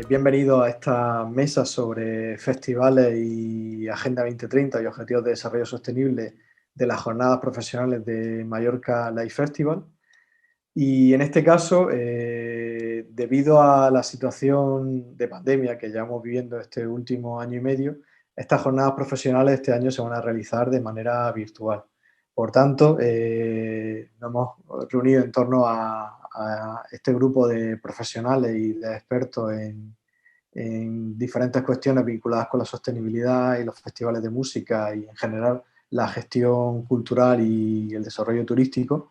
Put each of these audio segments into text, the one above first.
Bienvenido a esta mesa sobre festivales y Agenda 2030 y Objetivos de Desarrollo Sostenible de las Jornadas Profesionales de Mallorca Life Festival. Y en este caso, debido a la situación de pandemia que llevamos viviendo este último año y medio, estas jornadas profesionales este año se van a realizar de manera virtual. Por tanto, nos hemos reunido en torno a este grupo de profesionales y de expertos en diferentes cuestiones vinculadas con la sostenibilidad y los festivales de música y en general la gestión cultural y el desarrollo turístico,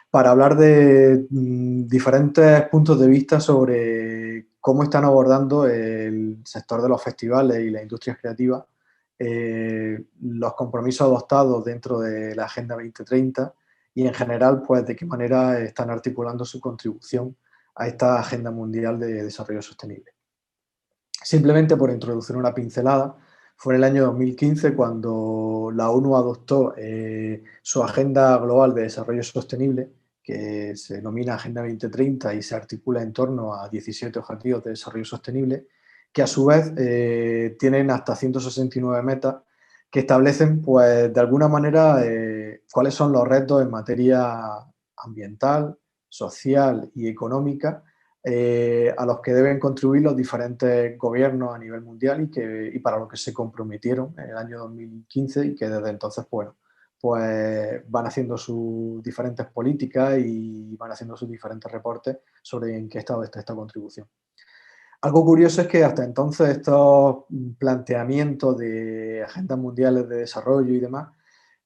para hablar de diferentes puntos de vista sobre cómo están abordando el sector de los festivales y las industrias creativas, los compromisos adoptados dentro de la Agenda 2030 y en general, pues de qué manera están articulando su contribución a esta Agenda Mundial de Desarrollo Sostenible. Simplemente por introducir una pincelada, fue en el año 2015 cuando la ONU adoptó su Agenda Global de Desarrollo Sostenible, que se denomina Agenda 2030 y se articula en torno a 17 Objetivos de Desarrollo Sostenible, que a su vez tienen hasta 169 metas que establecen, pues, de alguna manera, cuáles son los retos en materia ambiental, social y económica a los que deben contribuir los diferentes gobiernos a nivel mundial y para lo que se comprometieron en el año 2015 y que desde entonces, bueno, pues van haciendo sus diferentes políticas y van haciendo sus diferentes reportes sobre en qué estado está esta contribución. Algo curioso es que hasta entonces estos planteamientos de agendas mundiales de desarrollo y demás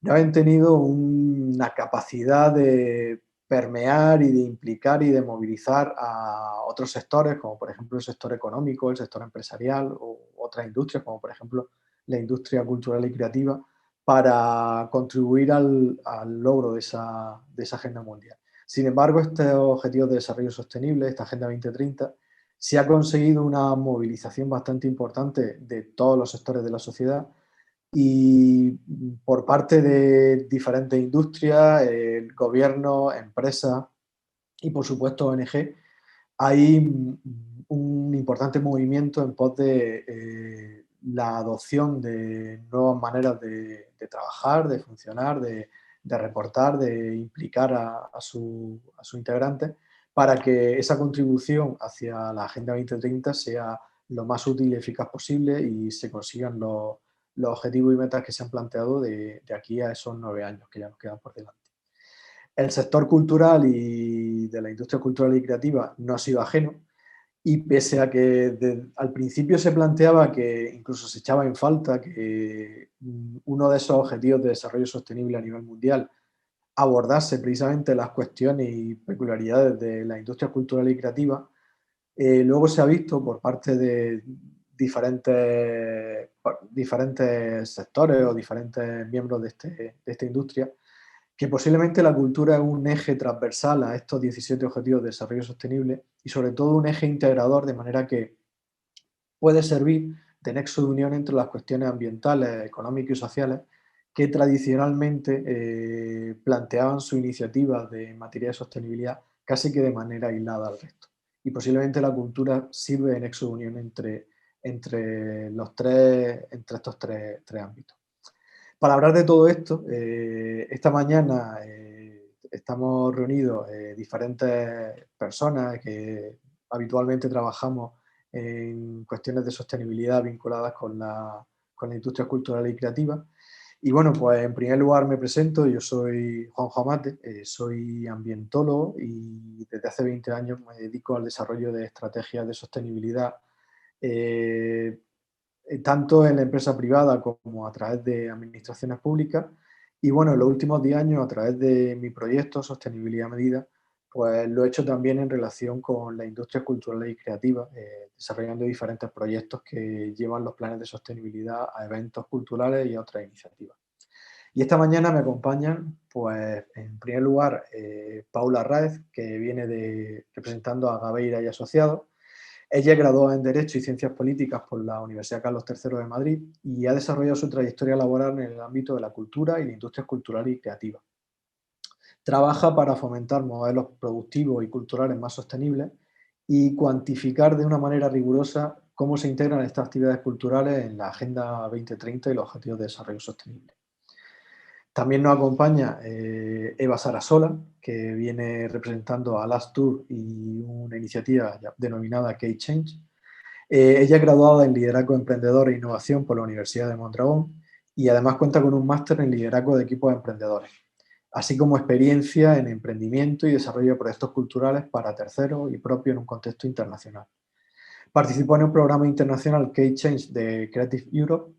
no habían tenido una capacidad de permear y de implicar y de movilizar a otros sectores, como por ejemplo el sector económico, el sector empresarial o otras industrias, como por ejemplo la industria cultural y creativa, para contribuir al logro de esa agenda mundial. Sin embargo, estos objetivos de desarrollo sostenible, esta Agenda 2030, se ha conseguido una movilización bastante importante de todos los sectores de la sociedad y por parte de diferentes industrias, el gobierno, empresas y por supuesto ONG, hay un importante movimiento en pos de la adopción de nuevas maneras de trabajar, de funcionar, de reportar, de implicar a sus integrantes para que esa contribución hacia la Agenda 2030 sea lo más útil y eficaz posible y se consigan los objetivos y metas que se han planteado de aquí a esos 9 años que ya nos quedan por delante. El sector cultural y de la industria cultural y creativa no ha sido ajeno y pese a que al principio se planteaba que incluso se echaba en falta que uno de esos objetivos de desarrollo sostenible a nivel mundial abordase precisamente las cuestiones y peculiaridades de la industria cultural y creativa, luego se ha visto por parte de diferentes sectores o diferentes miembros de esta industria que posiblemente la cultura es un eje transversal a estos 17 Objetivos de Desarrollo Sostenible y sobre todo un eje integrador, de manera que puede servir de nexo de unión entre las cuestiones ambientales, económicas y sociales que tradicionalmente planteaban sus iniciativas en materia de sostenibilidad casi que de manera aislada al resto. Y posiblemente la cultura sirve de nexo de unión entre estos tres ámbitos. Para hablar de todo esto, esta mañana estamos reunidos diferentes personas que habitualmente trabajamos en cuestiones de sostenibilidad vinculadas con la industria cultural y creativa. Y bueno, pues en primer lugar me presento, yo soy Juanjo Amate, soy ambientólogo y desde hace 20 años me dedico al desarrollo de estrategias de sostenibilidad eh, tanto en la empresa privada como a través de administraciones públicas. Y bueno, en los últimos 10 años, a través de mi proyecto Sostenibilidad Medida, pues lo he hecho también en relación con la industria cultural y creativa, desarrollando diferentes proyectos que llevan los planes de sostenibilidad a eventos culturales y a otras iniciativas. Y esta mañana me acompañan, pues, en primer lugar, Paula Raez, que viene representando a Gabeira y Asociados. Ella es graduada en Derecho y Ciencias Políticas por la Universidad Carlos III de Madrid y ha desarrollado su trayectoria laboral en el ámbito de la cultura y la industria cultural y creativa. Trabaja para fomentar modelos productivos y culturales más sostenibles y cuantificar de una manera rigurosa cómo se integran estas actividades culturales en la Agenda 2030 y los Objetivos de Desarrollo Sostenible. También nos acompaña Eva Sarasola, que viene representando a Last Tour y una iniciativa denominada K-Change. Ella es graduada en Liderazgo Emprendedor e Innovación por la Universidad de Mondragón y además cuenta con un máster en Liderazgo de Equipos Emprendedores, así como experiencia en emprendimiento y desarrollo de proyectos culturales para terceros y propios en un contexto internacional. Participó en un programa internacional K-Change de Creative Europe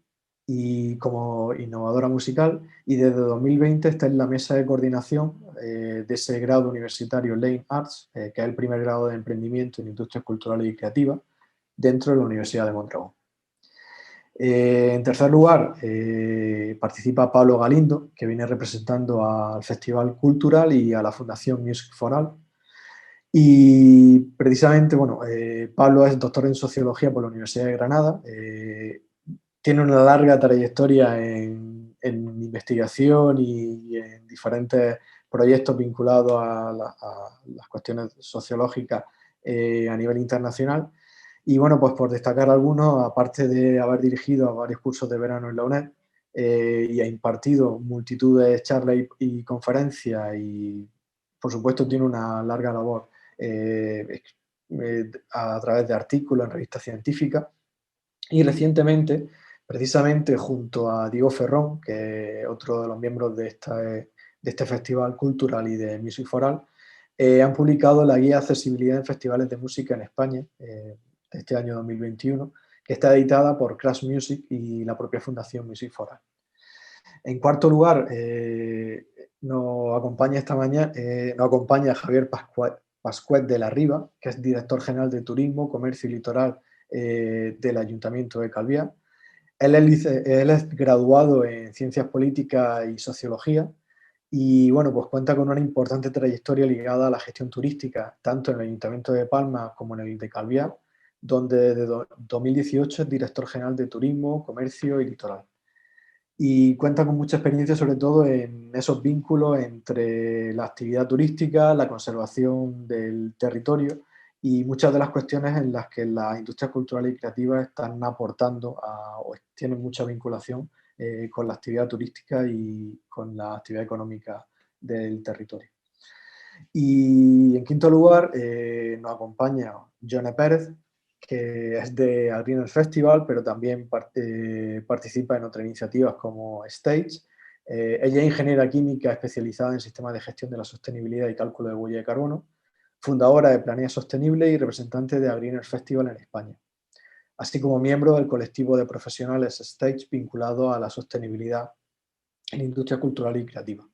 y como innovadora musical, y desde 2020 está en la mesa de coordinación de ese grado universitario Lane Arts, que es el primer grado de emprendimiento en industrias culturales y creativas dentro de la Universidad de Mondragón. En tercer lugar, participa Pablo Galindo, que viene representando al Festival Cultural y a la Fundación Music for All. Y precisamente, bueno, Pablo es doctor en Sociología por la Universidad de Granada, tiene una larga trayectoria en investigación y en diferentes proyectos vinculados a las cuestiones sociológicas a nivel internacional. Y bueno, pues por destacar algunos, aparte de haber dirigido a varios cursos de verano en la UNED y ha impartido multitud de charlas y conferencias y por supuesto tiene una larga labor a través de artículos en revistas científicas. Y recientemente, precisamente junto a Diego Ferrón, que es otro de los miembros de este Festival Cultural y de Music for All, han publicado la Guía de Accesibilidad en Festivales de Música en España, este año 2021, que está editada por Crash Music y la propia Fundación Music for All. En cuarto lugar, nos acompaña esta mañana nos acompaña Javier Pascuet de la Riva, que es director general de Turismo, Comercio y Litoral del Ayuntamiento de Calviá. Él es graduado en Ciencias Políticas y Sociología y bueno, pues cuenta con una importante trayectoria ligada a la gestión turística, tanto en el Ayuntamiento de Palma como en el de Calviá, donde desde 2018 es director general de Turismo, Comercio y Litoral. Y cuenta con mucha experiencia sobre todo en esos vínculos entre la actividad turística, la conservación del territorio y muchas de las cuestiones en las que las industrias culturales y creativas están aportando o tienen mucha vinculación con la actividad turística y con la actividad económica del territorio. Y en quinto lugar nos acompaña Jone Pérez, que es de Greener Festival, pero también participa en otras iniciativas como Stage. Ella es ingeniera química especializada en sistemas de gestión de la sostenibilidad y cálculo de huella de carbono, fundadora de Planea Sostenible y representante de Greener Festival en España, así como miembro del colectivo de profesionales Stage vinculado a la sostenibilidad en industria cultural y creativa.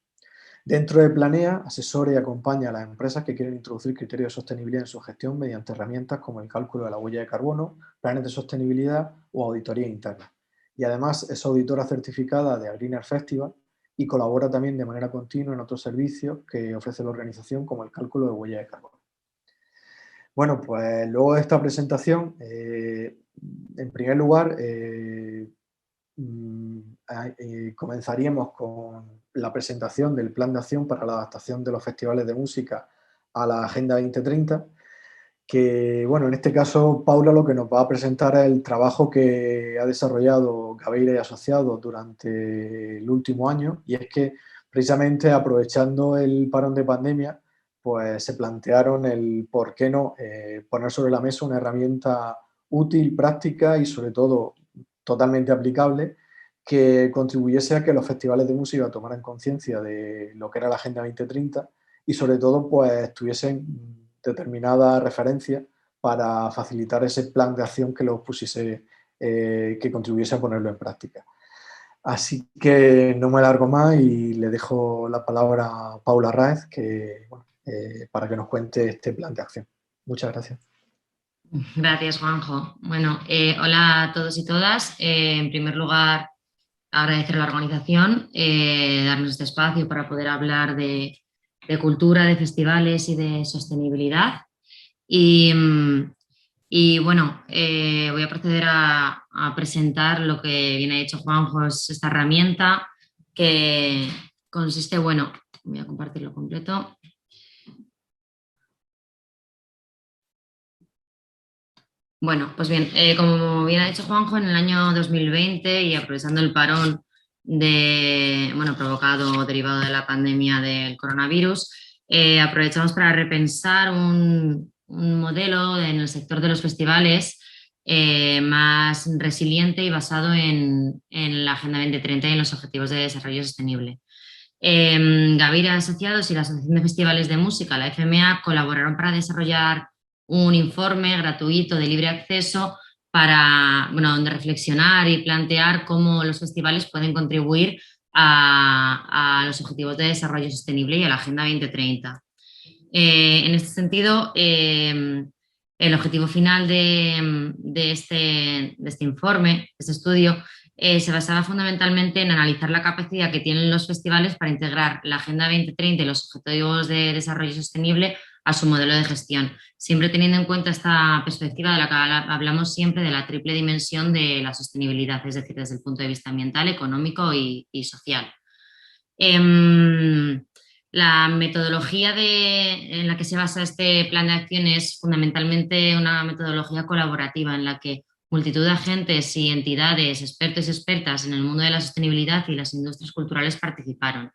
Dentro de Planea, asesora y acompaña a las empresas que quieren introducir criterios de sostenibilidad en su gestión mediante herramientas como el cálculo de la huella de carbono, planes de sostenibilidad o auditoría interna. Y además es auditora certificada de Greener Festival y colabora también de manera continua en otros servicios que ofrece la organización como el cálculo de huella de carbono. Bueno, pues luego de esta presentación, en primer lugar, comenzaríamos con la presentación del Plan de Acción para la adaptación de los festivales de música a la Agenda 2030, que, bueno, en este caso Paula lo que nos va a presentar es el trabajo que ha desarrollado Gabeira y Asociados durante el último año, y es que precisamente aprovechando el parón de pandemia, pues se plantearon el por qué no poner sobre la mesa una herramienta útil, práctica y sobre todo totalmente aplicable que contribuyese a que los festivales de música tomaran conciencia de lo que era la Agenda 2030 y sobre todo pues tuviesen determinada referencia para facilitar ese plan de acción que los pusiese, que contribuyese a ponerlo en práctica. Así que no me alargo más y le dejo la palabra a Paula Raez bueno, para que nos cuente este plan de acción. Muchas gracias. Gracias, Juanjo. Bueno, hola a todos y todas. En primer lugar, agradecer a la organización, darnos este espacio para poder hablar de cultura, de festivales y de sostenibilidad. Y bueno, voy a proceder a presentar lo que viene dicho Juanjo, es esta herramienta que consiste, bueno, voy a compartirlo completo. Bueno, pues bien, como bien ha dicho Juanjo, en el año 2020 y aprovechando el parón bueno, provocado o derivado de la pandemia del coronavirus, aprovechamos para repensar un modelo en el sector de los festivales más resiliente y basado en la Agenda 2030 y en los Objetivos de Desarrollo Sostenible. Gavira Asociados y la Asociación de Festivales de Música, la FMA, colaboraron para desarrollar un informe gratuito de libre acceso para, bueno, donde reflexionar y plantear cómo los festivales pueden contribuir a los Objetivos de Desarrollo Sostenible y a la Agenda 2030. En este sentido, el objetivo final de este informe, de este estudio, se basaba fundamentalmente en analizar la capacidad que tienen los festivales para integrar la Agenda 2030 y los Objetivos de Desarrollo Sostenible a su modelo de gestión, siempre teniendo en cuenta esta perspectiva de la que hablamos siempre de la triple dimensión de la sostenibilidad, es decir, desde el punto de vista ambiental, económico y social. Eh, la metodología en la que se basa este plan de acción es fundamentalmente una metodología colaborativa en la que multitud de agentes y entidades, expertos y expertas en el mundo de la sostenibilidad y las industrias culturales participaron.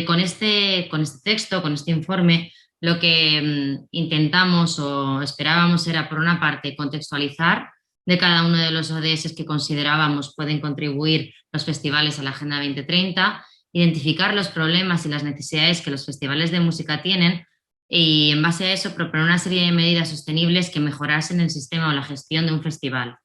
Con este texto, con este informe, lo que intentamos o esperábamos era, por una parte, contextualizar de cada uno de los ODS que considerábamos pueden contribuir los festivales a la Agenda 2030, identificar los problemas y las necesidades que los festivales de música tienen y, en base a eso, proponer una serie de medidas sostenibles que mejorasen el sistema o la gestión de un festival.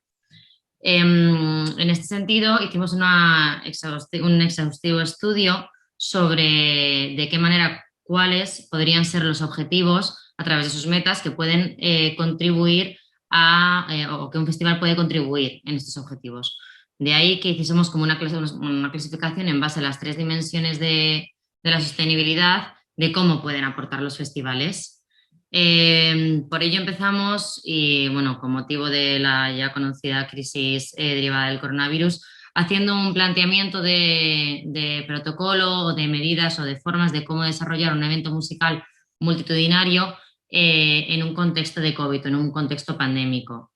En este sentido, hicimos un exhaustivo estudio sobre de qué manera, cuáles podrían ser los objetivos a través de sus metas que pueden contribuir o que un festival puede contribuir en estos objetivos. De ahí que hiciésemos como una clasificación en base a las tres dimensiones de la sostenibilidad de cómo pueden aportar los festivales. Por ello empezamos y, bueno, con motivo de la ya conocida crisis derivada del coronavirus, haciendo un planteamiento de protocolo o de medidas o de formas de cómo desarrollar un evento musical multitudinario en un contexto de COVID, en un contexto pandémico.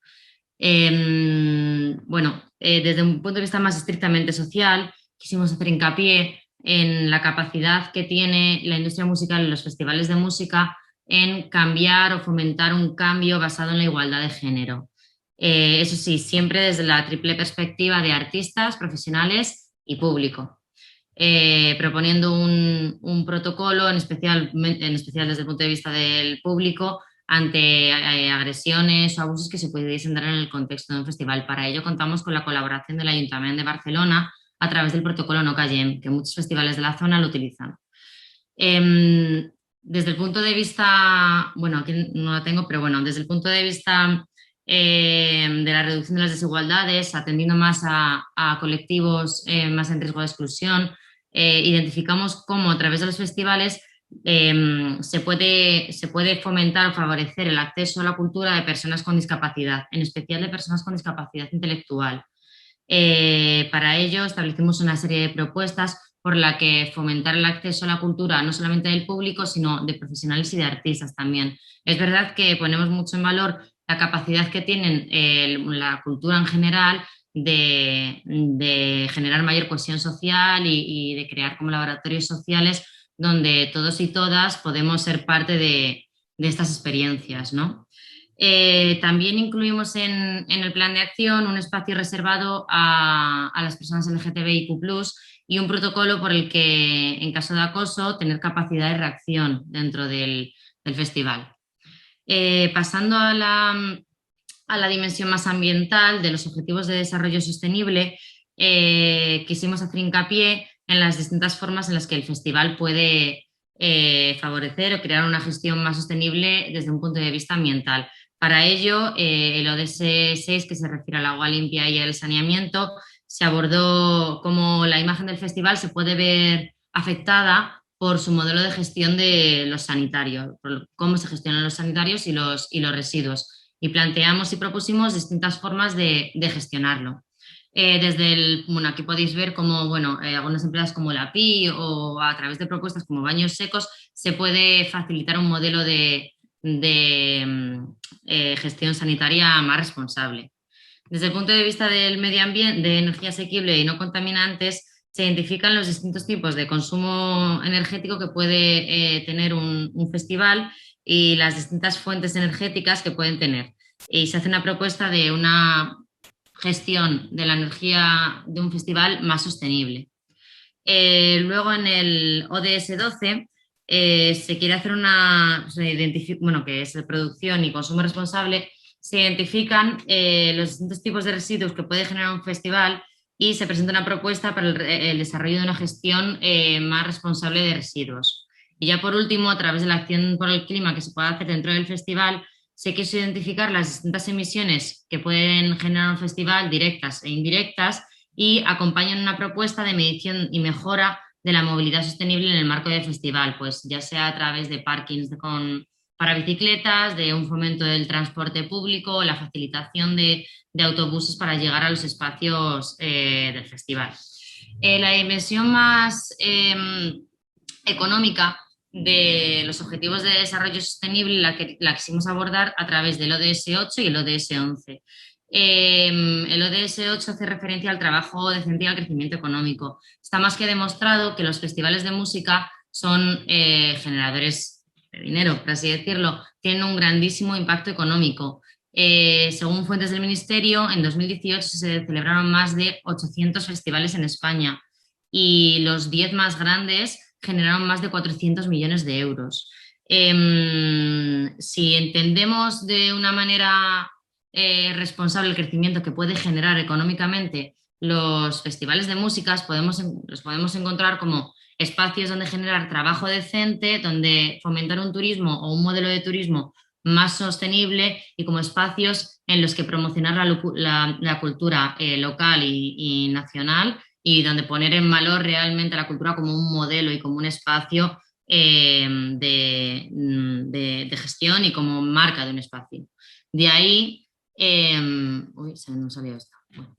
Bueno, desde un punto de vista más estrictamente social, quisimos hacer hincapié en la capacidad que tiene la industria musical y los festivales de música en cambiar o fomentar un cambio basado en la igualdad de género. Eso sí, siempre desde la triple perspectiva de artistas, profesionales y público. Proponiendo un protocolo, en especial desde el punto de vista del público, ante agresiones o abusos que se pudiesen dar en el contexto de un festival. Para ello contamos con la colaboración del Ayuntamiento de Barcelona a través del protocolo No Callem, que muchos festivales de la zona lo utilizan. Desde el punto de vista, bueno, aquí no lo tengo, pero bueno, desde el punto de vista de la reducción de las desigualdades, atendiendo más a colectivos más en riesgo de exclusión, identificamos cómo a través de los festivales se puede fomentar o favorecer el acceso a la cultura de personas con discapacidad, en especial de personas con discapacidad intelectual. Para ello establecimos una serie de propuestas por la que fomentar el acceso a la cultura no solamente del público, sino de profesionales y de artistas también. Es verdad que ponemos mucho en valor la capacidad que tienen la cultura en general de generar mayor cohesión social y de crear como laboratorios sociales donde todos y todas podemos ser parte de estas experiencias, ¿no? También incluimos en el plan de acción un espacio reservado a las personas LGTBIQ+, y un protocolo por el que, en caso de acoso, tener capacidad de reacción dentro del festival. Pasando a la dimensión más ambiental de los Objetivos de Desarrollo Sostenible, quisimos hacer hincapié en las distintas formas en las que el festival puede favorecer o crear una gestión más sostenible desde un punto de vista ambiental. Para ello, el ODS 6, que se refiere al agua limpia y al saneamiento, se abordó cómo la imagen del festival se puede ver afectada por su modelo de gestión de los sanitarios, por cómo se gestionan los sanitarios y los residuos. Y planteamos y propusimos distintas formas de gestionarlo. Bueno, aquí podéis ver cómo, bueno, algunas empresas como la PI o a través de propuestas como Baños Secos se puede facilitar un modelo de gestión sanitaria más responsable. Desde el punto de vista del medio ambiente, de energía asequible y no contaminantes, se identifican los distintos tipos de consumo energético que puede tener un festival y las distintas fuentes energéticas que pueden tener. Y se hace una propuesta de una gestión de la energía de un festival más sostenible. Luego en el ODS 12 se quiere hacer que es de producción y consumo responsable. Se identifican los distintos tipos de residuos que puede generar un festival y se presenta una propuesta para el desarrollo de una gestión más responsable de residuos. Y ya por último, a través de la acción por el clima que se puede hacer dentro del festival, se quiso identificar las distintas emisiones que pueden generar un festival, directas e indirectas, y acompañan una propuesta de medición y mejora de la movilidad sostenible en el marco del festival, pues ya sea a través de parkings para bicicletas, de un fomento del transporte público, la facilitación de autobuses para llegar a los espacios del festival. La dimensión más económica de los Objetivos de Desarrollo Sostenible la quisimos abordar a través del ODS 8 y el ODS 11. El ODS 8 hace referencia al trabajo decente y al crecimiento económico. Está más que demostrado que los festivales de música son generadores de dinero, por así decirlo, tienen un grandísimo impacto económico. Según fuentes del Ministerio, en 2018 se celebraron más de 800 festivales en España y los 10 más grandes generaron más de 400 millones de euros. Si entendemos de una manera responsable el crecimiento que puede generar económicamente los festivales de músicas, los podemos encontrar como espacios donde generar trabajo decente, donde fomentar un turismo o un modelo de turismo más sostenible y como espacios en los que promocionar la cultura local y nacional y donde poner en valor realmente la cultura como un modelo y como un espacio de gestión y como marca de un espacio. De ahí, se me salió esto. Bueno.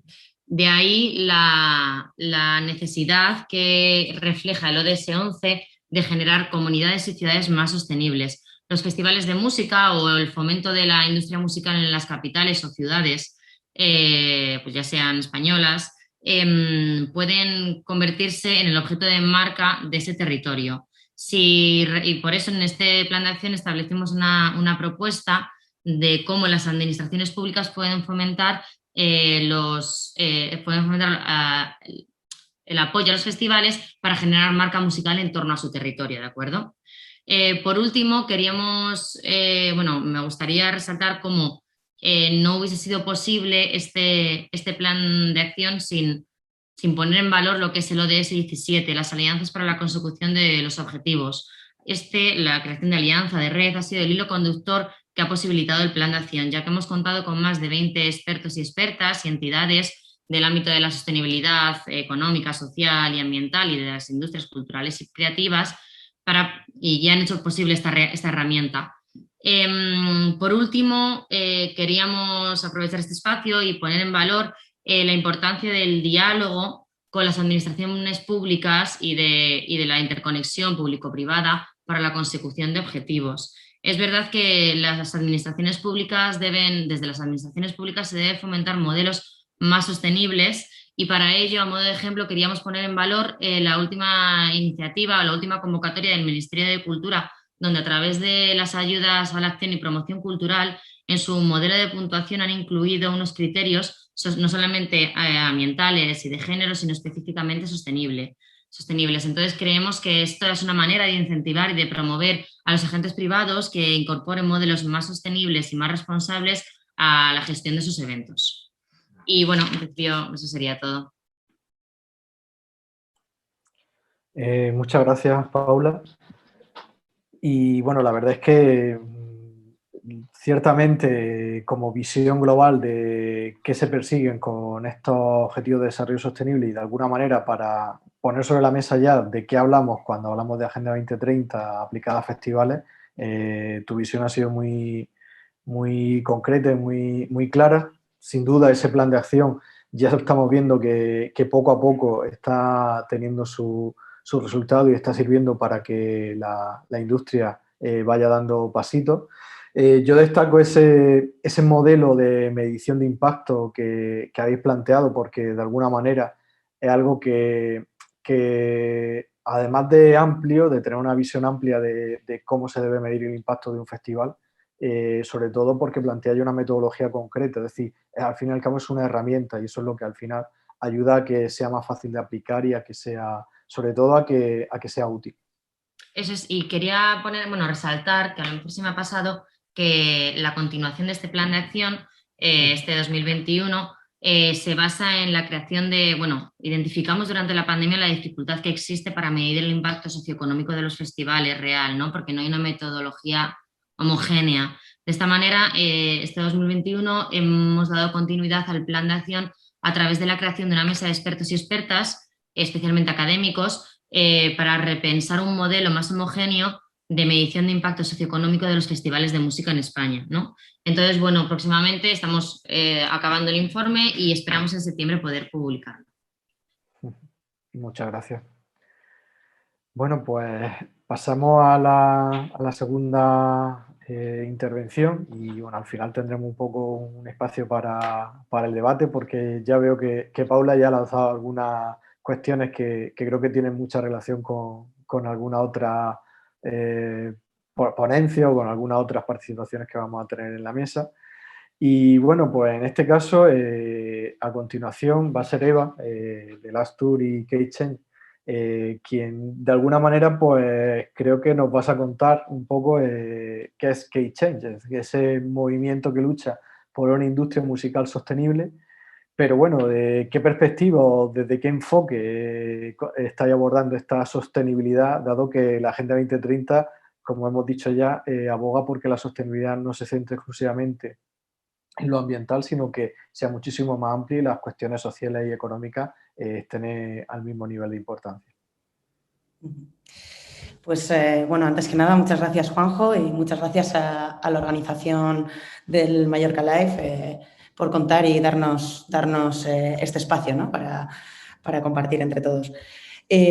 De ahí la necesidad que refleja el ODS 11 de generar comunidades y ciudades más sostenibles. Los festivales de música o el fomento de la industria musical en las capitales o ciudades, pues ya sean españolas, pueden convertirse en el objeto de marca de ese territorio. Y por eso en este plan de acción establecimos una propuesta de cómo las administraciones públicas pueden fomentar el apoyo a los festivales para generar marca musical en torno a su territorio, ¿de acuerdo? Por último, me gustaría resaltar cómo no hubiese sido posible este plan de acción sin poner en valor lo que es el ODS 17, las alianzas para la consecución de los objetivos. La creación de alianza, de red, ha sido el hilo conductor que ha posibilitado el plan de acción, ya que hemos contado con más de 20 expertos y expertas y entidades del ámbito de la sostenibilidad económica, social y ambiental y de las industrias culturales y creativas y ya han hecho posible esta herramienta. Por último, queríamos aprovechar este espacio y poner en valor la importancia del diálogo con las administraciones públicas y de la interconexión público-privada para la consecución de objetivos. Es verdad que desde las administraciones públicas se debe fomentar modelos más sostenibles y para ello, a modo de ejemplo, queríamos poner en valor la última iniciativa o la última convocatoria del Ministerio de Cultura, donde a través de las ayudas a la acción y promoción cultural, en su modelo de puntuación han incluido unos criterios no solamente ambientales y de género, sino específicamente sostenibles. Entonces creemos que esto es una manera de incentivar y de promover a los agentes privados que incorporen modelos más sostenibles y más responsables a la gestión de sus eventos. Y bueno, en principio eso sería todo. Muchas gracias, Paula. Y bueno, la verdad es que ciertamente como visión global de qué se persiguen con estos objetivos de desarrollo sostenible y de alguna manera para poner sobre la mesa ya de qué hablamos cuando hablamos de Agenda 2030 aplicada a festivales, tu visión ha sido muy, muy concreta y muy clara. Sin duda ese plan de acción ya estamos viendo que poco a poco está teniendo su resultado y está sirviendo para que la industria vaya dando pasitos. Yo destaco ese modelo de medición de impacto que habéis planteado porque de alguna manera es algo que además de amplio, de tener una visión amplia de cómo se debe medir el impacto de un festival, sobre todo porque plantea ya una metodología concreta, es decir, al fin y al cabo es una herramienta y eso es lo que al final ayuda a que sea más fácil de aplicar y a que sea, sobre todo a que sea útil. Eso es, y quería poner, bueno, resaltar que a lo mejor se me ha pasado que la continuación de este plan de acción, este 2021, se basa en la creación de, bueno, identificamos durante la pandemia la dificultad que existe para medir el impacto socioeconómico de los festivales real, ¿no? Porque no hay una metodología homogénea. De esta manera, este 2021 hemos dado continuidad al plan de acción a través de la creación de una mesa de expertos y expertas, especialmente académicos, para repensar un modelo más homogéneo de medición de impacto socioeconómico de los festivales de música en España, ¿no? Entonces, bueno, próximamente estamos acabando el informe y esperamos en septiembre poder publicarlo. Muchas gracias. Bueno, pues pasamos a la segunda intervención y bueno, al final tendremos un poco un espacio para el debate porque ya veo que Paula ya ha lanzado algunas cuestiones que creo que tienen mucha relación con alguna otra ponencia o con algunas otras participaciones que vamos a tener en la mesa. Y bueno, pues en este caso, a continuación va a ser Eva, de Last Tour y K-Change, quien de alguna manera pues creo que nos vas a contar un poco qué es K-Change, ese movimiento que lucha por una industria musical sostenible, pero bueno, ¿de qué perspectiva o desde qué enfoque estáis abordando esta sostenibilidad, dado que la Agenda 2030, como hemos dicho ya, aboga porque la sostenibilidad no se centre exclusivamente en lo ambiental, sino que sea muchísimo más amplio y las cuestiones sociales y económicas estén al mismo nivel de importancia? Pues bueno, antes que nada, muchas gracias Juanjo y muchas gracias a la organización del Mallorca Live por contar y darnos este espacio, ¿no? para compartir entre todos.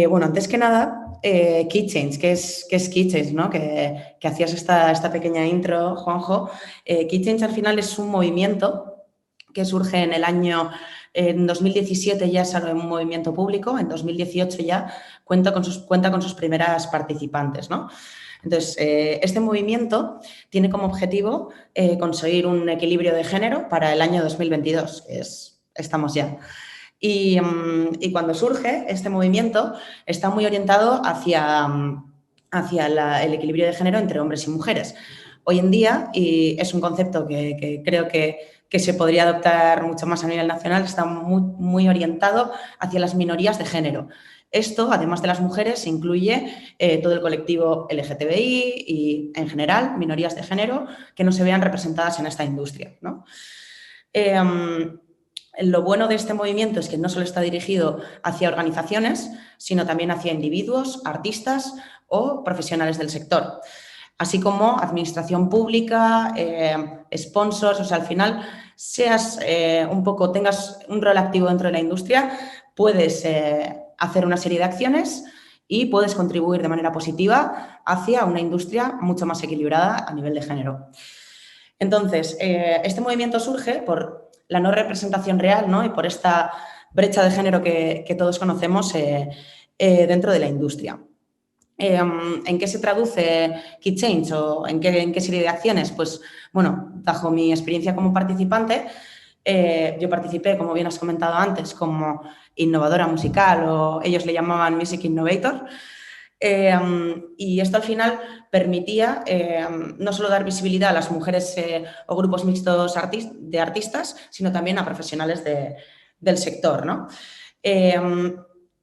Bueno, antes que nada, Key Change, ¿qué es Key Change? ¿No? Que hacías esta pequeña intro, Juanjo. Key Change al final es un movimiento que surge en el año... En 2017 ya salió un movimiento público, en 2018 ya cuenta con sus primeras participantes, ¿no? Entonces, este movimiento tiene como objetivo conseguir un equilibrio de género para el año 2022, estamos ya. Y cuando surge este movimiento está muy orientado hacia el equilibrio de género entre hombres y mujeres. Hoy en día, y es un concepto que creo que se podría adoptar mucho más a nivel nacional, está muy orientado hacia las minorías de género. Esto, además de las mujeres, incluye todo el colectivo LGTBI y, en general, minorías de género que no se vean representadas en esta industria, ¿no? Lo bueno de este movimiento es que no solo está dirigido hacia organizaciones, sino también hacia individuos, artistas o profesionales del sector, así como administración pública, sponsors, o sea, al final tengas un rol activo dentro de la industria, puedes hacer una serie de acciones y puedes contribuir de manera positiva hacia una industria mucho más equilibrada a nivel de género. Entonces, este movimiento surge por la no representación real, ¿no? Y por esta brecha de género que todos conocemos dentro de la industria. ¿En qué se traduce Key Change o en qué serie de acciones? Pues, bueno, bajo mi experiencia como participante, yo participé, como bien has comentado antes, como innovadora musical o ellos le llamaban Music Innovator. Y esto al final permitía no solo dar visibilidad a las mujeres o grupos mixtos de artistas, sino también a profesionales del sector, ¿no?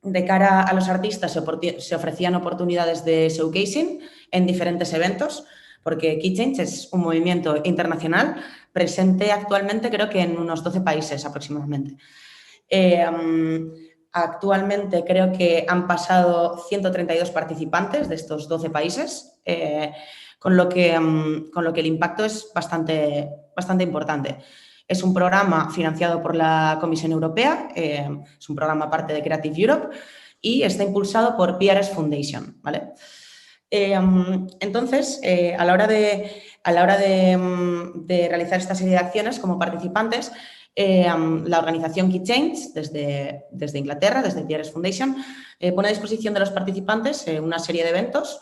De cara a los artistas se ofrecían oportunidades de showcasing en diferentes eventos, porque Key Change es un movimiento internacional presente actualmente creo que en unos 12 países aproximadamente. Actualmente creo que han pasado 132 participantes de estos 12 países, con lo que el impacto es bastante importante. Es un programa financiado por la Comisión Europea, es un programa parte de Creative Europe y está impulsado por PRS Foundation, ¿vale? Entonces, a la hora de realizar esta serie de acciones como participantes, la organización Key Change, desde Inglaterra, desde Pierres Foundation, pone a disposición de los participantes una serie de eventos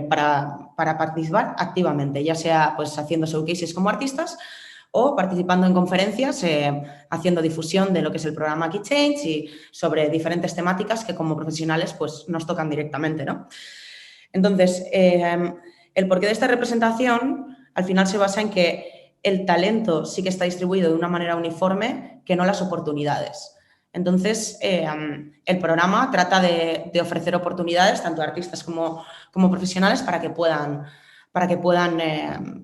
para participar activamente, ya sea pues, haciendo showcases como artistas o participando en conferencias, haciendo difusión de lo que es el programa Key Change y sobre diferentes temáticas que como profesionales pues, nos tocan directamente, ¿no? Entonces, el porqué de esta representación al final se basa en que el talento sí que está distribuido de una manera uniforme, que no las oportunidades. Entonces, el programa trata de ofrecer oportunidades tanto a artistas como profesionales para que puedan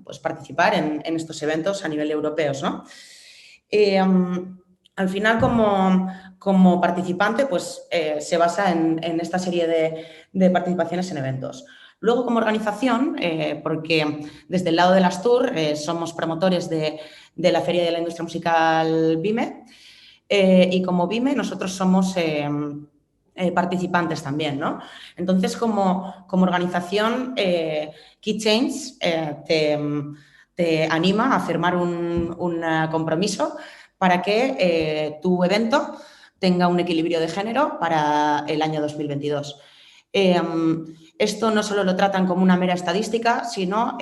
pues participar en estos eventos a nivel europeos, ¿no? Al final, como participante, pues se basa en esta serie de participaciones en eventos. Luego, como organización, porque desde el lado de las Tour somos promotores de la Feria de la Industria Musical BIME, y como BIME nosotros somos participantes también, ¿no? Entonces, como organización, Key Change te anima a firmar un compromiso para que tu evento tenga un equilibrio de género para el año 2022. Esto no solo lo tratan como una mera estadística, sino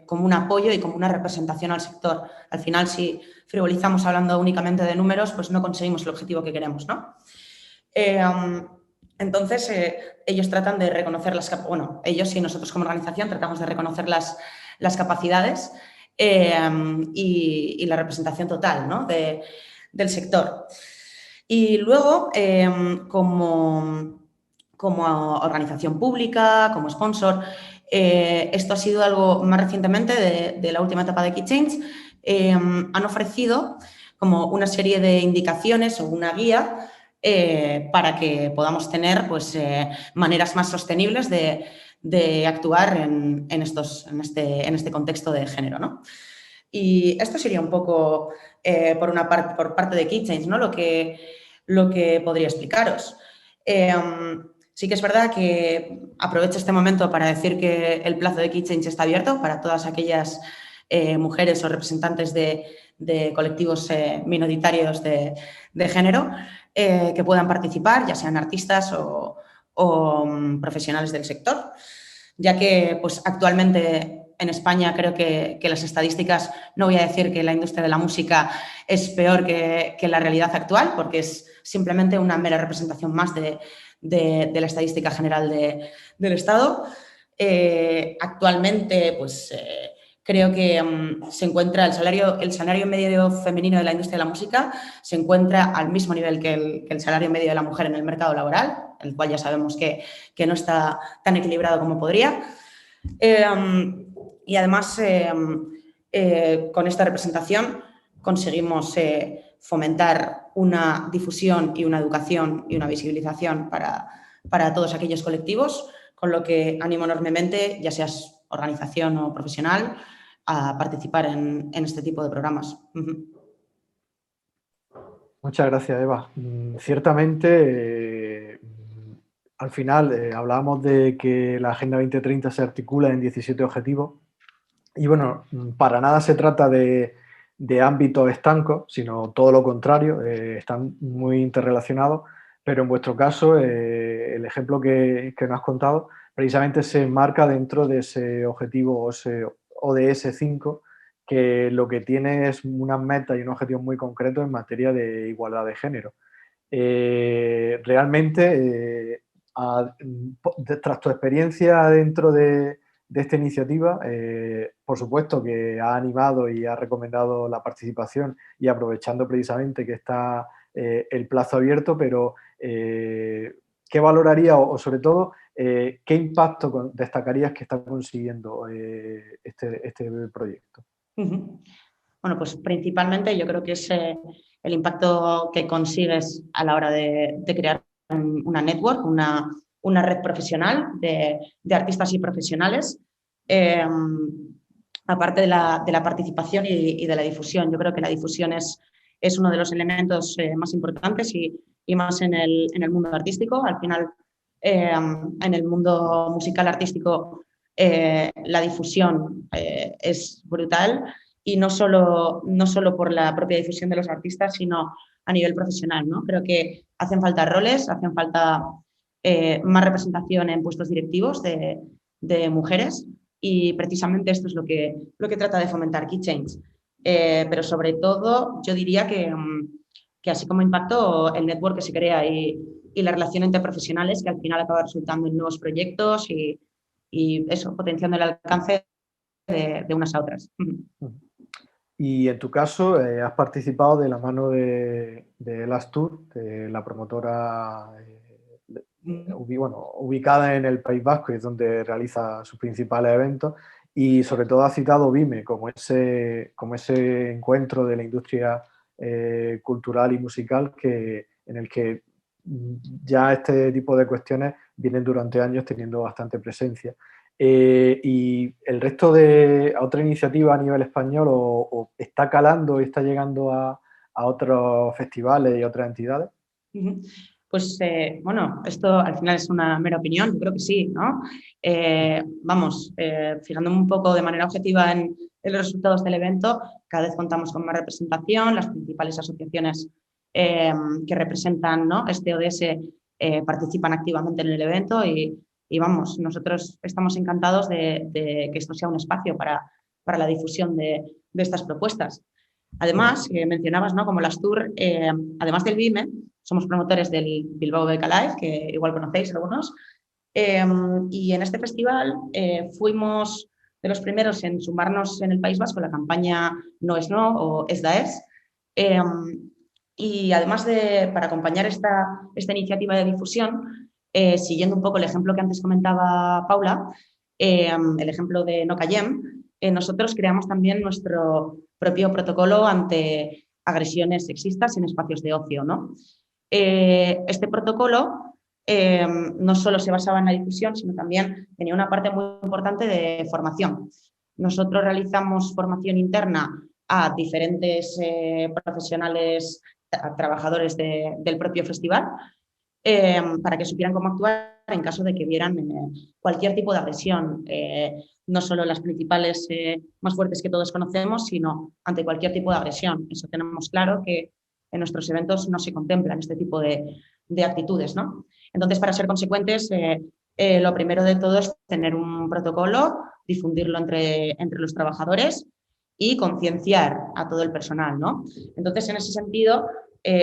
como un apoyo y como una representación al sector. Al final, si frivolizamos hablando únicamente de números, pues no conseguimos el objetivo que queremos, ¿no? Entonces, ellos tratan de reconocer ellos y nosotros como organización tratamos de reconocer las capacidades y la representación total, ¿no? del sector. Y luego, como organización pública, como sponsor, esto ha sido algo más recientemente de la última etapa de Key Change, han ofrecido como una serie de indicaciones o una guía para que podamos tener pues, maneras más sostenibles de actuar en este contexto de género, ¿no? Y esto sería un poco, por parte de Key Change, ¿no? lo que podría explicaros. Sí que es verdad que aprovecho este momento para decir que el plazo de Key Change está abierto para todas aquellas mujeres o representantes de colectivos minoritarios de género que puedan participar, ya sean artistas o profesionales del sector, ya que pues, actualmente en España creo que las estadísticas, no voy a decir que la industria de la música es peor que la realidad actual, porque es simplemente una mera representación más de la estadística general del Estado. Actualmente, pues creo que se encuentra el salario medio femenino de la industria de la música se encuentra al mismo nivel que el salario medio de la mujer en el mercado laboral, el cual ya sabemos que no está tan equilibrado como podría. Y además, con esta representación conseguimos fomentar una difusión y una educación y una visibilización para todos aquellos colectivos, con lo que animo enormemente, ya seas organización o profesional, a participar en este tipo de programas. Muchas gracias, Eva. Ciertamente, al final hablábamos de que la Agenda 2030 se articula en 17 objetivos y, bueno, para nada se trata de ámbitos estancos, sino todo lo contrario, están muy interrelacionados, pero en vuestro caso, el ejemplo que nos has contado precisamente se enmarca dentro de ese objetivo ODS 5, que lo que tiene es unas metas y un objetivo muy concreto en materia de igualdad de género. Realmente, tras tu experiencia dentro de esta iniciativa, por supuesto que ha animado y ha recomendado la participación y aprovechando precisamente que está el plazo abierto, pero ¿qué valoraría o sobre todo qué impacto destacarías que está consiguiendo este proyecto? Bueno, pues principalmente yo creo que es el impacto que consigues a la hora de crear una network, una red profesional de artistas y profesionales, aparte de la participación y de la difusión. Yo creo que la difusión es uno de los elementos más importantes y más en el mundo artístico. Al final, En el mundo musical artístico la difusión es brutal y no solo por la propia difusión de los artistas, sino a nivel profesional, ¿no? Creo que hacen falta roles, hacen falta más representación en puestos directivos de mujeres y precisamente esto es lo que trata de fomentar Key Change. Pero sobre todo yo diría que así como impacto el network que se crea y la relación entre profesionales que al final acaba resultando en nuevos proyectos y eso, potenciando el alcance de unas a otras. Y en tu caso, has participado de la mano de Elastur, de la promotora ubicada en el País Vasco y es donde realiza sus principales eventos. Y sobre todo has citado Vime como ese encuentro de la industria cultural y musical en el que ya este tipo de cuestiones vienen durante años teniendo bastante presencia. ¿Y el resto de otra iniciativa a nivel español o está calando y está llegando a otros festivales y otras entidades? Pues bueno, esto al final es una mera opinión, yo creo que sí, ¿no? Fijándome un poco de manera objetiva en los resultados del evento, cada vez contamos con más representación, las principales asociaciones que representan, ¿no?, este ODS participan activamente en el evento y vamos, nosotros estamos encantados de que esto sea un espacio para la difusión de estas propuestas. Además, mencionabas, ¿no?, como las tours, además del BIME, somos promotores del Bilbao BK Live, que igual conocéis algunos, y en este festival fuimos de los primeros en sumarnos en el País Vasco la campaña No es No o Es da Es. Y además para acompañar esta iniciativa de difusión, siguiendo un poco el ejemplo que antes comentaba Paula, el ejemplo de No Callem, nosotros creamos también nuestro propio protocolo ante agresiones sexistas en espacios de ocio, ¿no? Este protocolo no solo se basaba en la difusión, sino también tenía una parte muy importante de formación. Nosotros realizamos formación interna a diferentes profesionales, a trabajadores del propio festival, para que supieran cómo actuar en caso de que vieran cualquier tipo de agresión, no solo las principales más fuertes que todos conocemos, sino ante cualquier tipo de agresión. Eso tenemos claro que en nuestros eventos no se contemplan este tipo de actitudes, ¿no? Entonces, para ser consecuentes, lo primero de todo es tener un protocolo, difundirlo entre los trabajadores y concienciar a todo el personal, ¿no? Entonces, en ese sentido,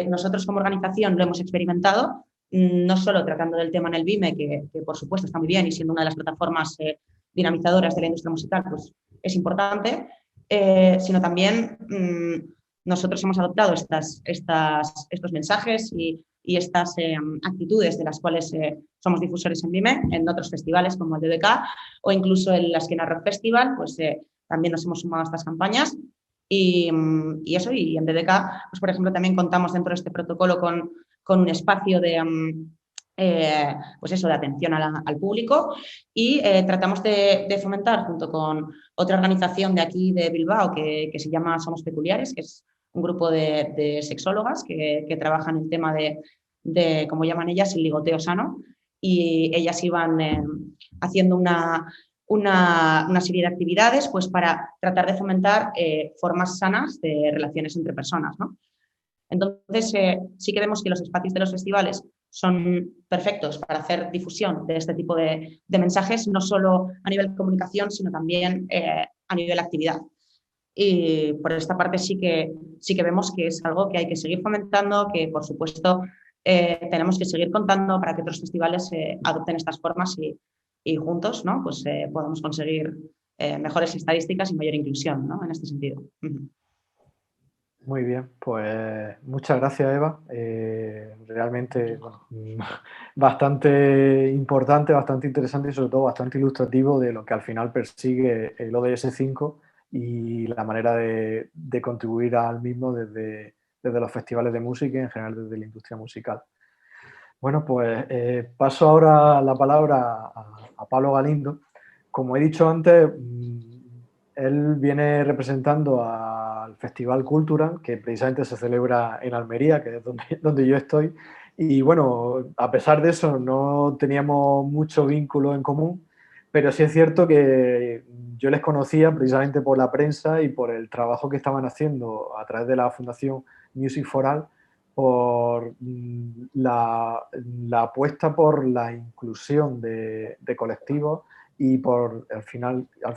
nosotros como organización lo hemos experimentado, no solo tratando del tema en el BIME, que por supuesto está muy bien y siendo una de las plataformas dinamizadoras de la industria musical, pues es importante, sino también nosotros hemos adoptado estos mensajes y estas actitudes de las cuales somos difusores en BIME, en otros festivales como el DBK o incluso en la Esquina Rock Festival, pues también nos hemos sumado a estas campañas y eso, y en DBK, pues por ejemplo, también contamos dentro de este protocolo con un espacio de, pues eso, de atención al público y tratamos de fomentar junto con otra organización de aquí de Bilbao que se llama Somos Peculiares, que es un grupo de sexólogas que trabajan el tema de, como llaman ellas, el ligoteo sano, y ellas iban haciendo una serie de actividades pues, para tratar de fomentar formas sanas de relaciones entre personas, ¿no? Entonces, sí que vemos que los espacios de los festivales son perfectos para hacer difusión de este tipo de mensajes, no solo a nivel de comunicación, sino también a nivel de actividad. Y por esta parte sí que vemos que es algo que hay que seguir fomentando, que por supuesto tenemos que seguir contando para que otros festivales adopten estas formas y juntos, ¿no?, pues podamos conseguir mejores estadísticas y mayor inclusión, ¿no?, en este sentido. Muy bien, pues muchas gracias, Eva. Realmente bueno, bastante importante, bastante interesante y sobre todo bastante ilustrativo de lo que al final persigue el ODS 5 y la manera de contribuir al mismo desde los festivales de música y en general desde la industria musical. Bueno, pues paso ahora la palabra a Pablo Galindo. Como he dicho antes, él viene representando al Festival Cultural, que precisamente se celebra en Almería, que es donde yo estoy, Y bueno, a pesar de eso, no teníamos mucho vínculo en común, pero sí es cierto que yo les conocía precisamente por la prensa y por el trabajo que estaban haciendo a través de la Fundación Music for All, por la apuesta por la inclusión de colectivos y por, al fin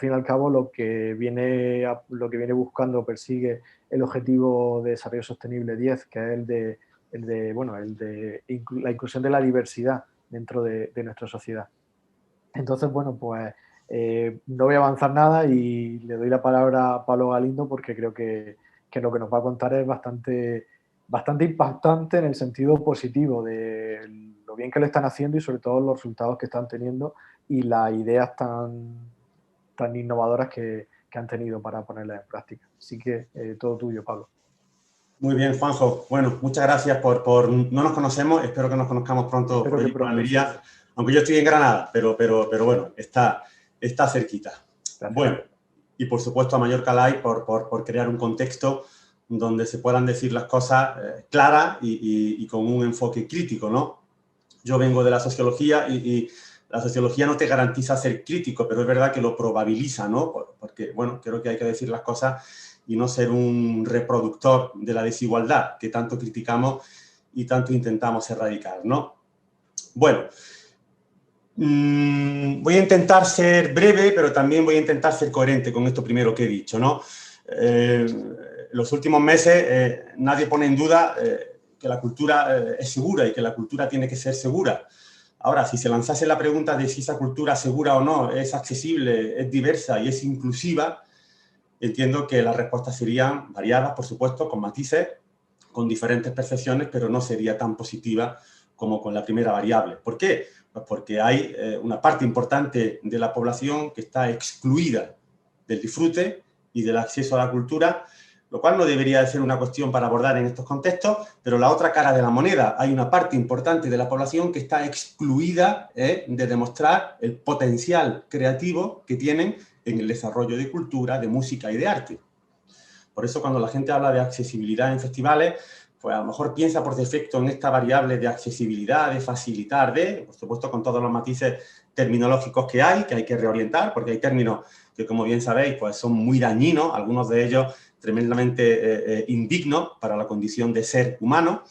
y al cabo, lo que viene buscando, persigue el Objetivo de Desarrollo Sostenible 10, que es la inclusión de la diversidad dentro de nuestra sociedad. Entonces, bueno, pues no voy a avanzar nada y le doy la palabra a Pablo Galindo porque creo que lo que nos va a contar es bastante impactante en el sentido positivo de lo bien que lo están haciendo y sobre todo los resultados que están teniendo y las ideas tan innovadoras que han tenido para ponerlas en práctica. Así que todo tuyo, Pablo. Muy bien, Juanjo. Bueno, muchas gracias por no nos conocemos, espero que nos conozcamos pronto por allí, por Almería, aunque yo estoy en Granada, pero bueno, está cerquita. Gracias. Bueno, y por supuesto a Mallorca Live por crear un contexto donde se puedan decir las cosas claras y con un enfoque crítico, ¿no? Yo vengo de la sociología y la sociología no te garantiza ser crítico, pero es verdad que lo probabiliza, ¿no? Porque, bueno, creo que hay que decir las cosas y no ser un reproductor de la desigualdad que tanto criticamos y tanto intentamos erradicar, ¿no? Bueno, voy a intentar ser breve, pero también voy a intentar ser coherente con esto primero que he dicho, ¿no? Los últimos meses nadie pone en duda que la cultura es segura y que la cultura tiene que ser segura. Ahora, si se lanzase la pregunta de si esa cultura segura o no es accesible, es diversa y es inclusiva, entiendo que las respuestas serían variadas, por supuesto, con matices, con diferentes percepciones, pero no sería tan positiva como con la primera variable. ¿Por qué? Pues porque hay una parte importante de la población que está excluida del disfrute y del acceso a la cultura, lo cual no debería de ser una cuestión para abordar en estos contextos, pero la otra cara de la moneda, hay una parte importante de la población que está excluida de demostrar el potencial creativo que tienen en el desarrollo de cultura, de música y de arte. Por eso cuando la gente habla de accesibilidad en festivales, pues a lo mejor piensa por defecto en esta variable de accesibilidad, de facilitar, por supuesto con todos los matices terminológicos que hay que reorientar, porque hay términos que, como bien sabéis, pues son muy dañinos, algunos de ellos tremendamente indignos para la condición de ser humano.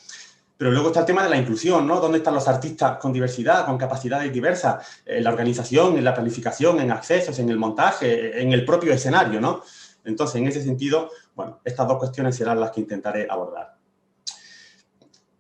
Pero luego está el tema de la inclusión, ¿no? ¿Dónde están los artistas con diversidad, con capacidades diversas? En la organización, en la planificación, en accesos, en el montaje, en el propio escenario, ¿no? Entonces, en ese sentido, bueno, estas dos cuestiones serán las que intentaré abordar.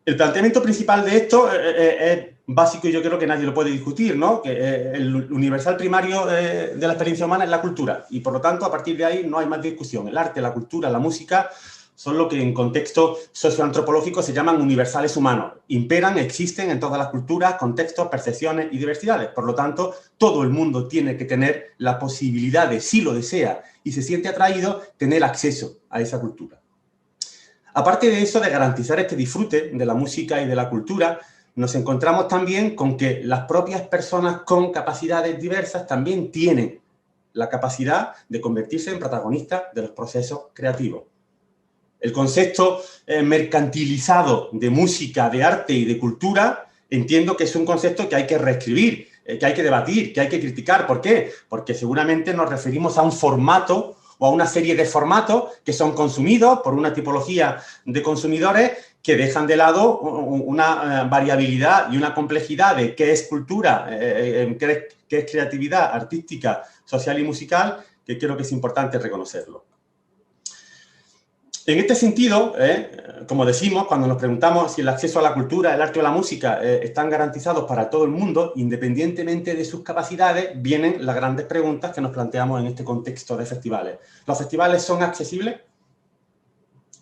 El planteamiento principal de esto es básico y yo creo que nadie lo puede discutir, ¿no? Que el universal primario de la experiencia humana es la cultura y, por lo tanto, a partir de ahí no hay más discusión. El arte, la cultura, la música son lo que en contexto socioantropológico se llaman universales humanos. Imperan, existen en todas las culturas, contextos, percepciones y diversidades. Por lo tanto, todo el mundo tiene que tener la posibilidad de, si lo desea y se siente atraído, tener acceso a esa cultura. Aparte de eso, de garantizar este disfrute de la música y de la cultura, nos encontramos también con que las propias personas con capacidades diversas también tienen la capacidad de convertirse en protagonistas de los procesos creativos. El concepto mercantilizado de música, de arte y de cultura, entiendo que es un concepto que hay que reescribir, que hay que debatir, que hay que criticar. ¿Por qué? Porque seguramente nos referimos a un formato o a una serie de formatos que son consumidos por una tipología de consumidores que dejan de lado una variabilidad y una complejidad de qué es cultura, qué es creatividad artística, social y musical, que creo que es importante reconocerlo. En este sentido, como decimos, cuando nos preguntamos si el acceso a la cultura, el arte o la música están garantizados para todo el mundo, independientemente de sus capacidades, vienen las grandes preguntas que nos planteamos en este contexto de festivales. ¿Los festivales son accesibles?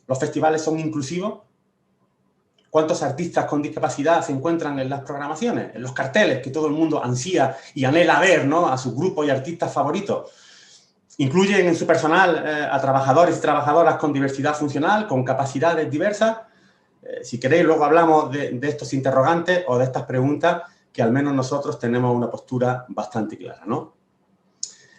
¿Los festivales son inclusivos? ¿Cuántos artistas con discapacidad se encuentran en las programaciones, en los carteles que todo el mundo ansía y anhela ver, ¿no?, a sus grupos y artistas favoritos? ¿Incluyen en su personal a trabajadores y trabajadoras con diversidad funcional, con capacidades diversas? Si queréis, luego hablamos de estos interrogantes o de estas preguntas que al menos nosotros tenemos una postura bastante clara, ¿no?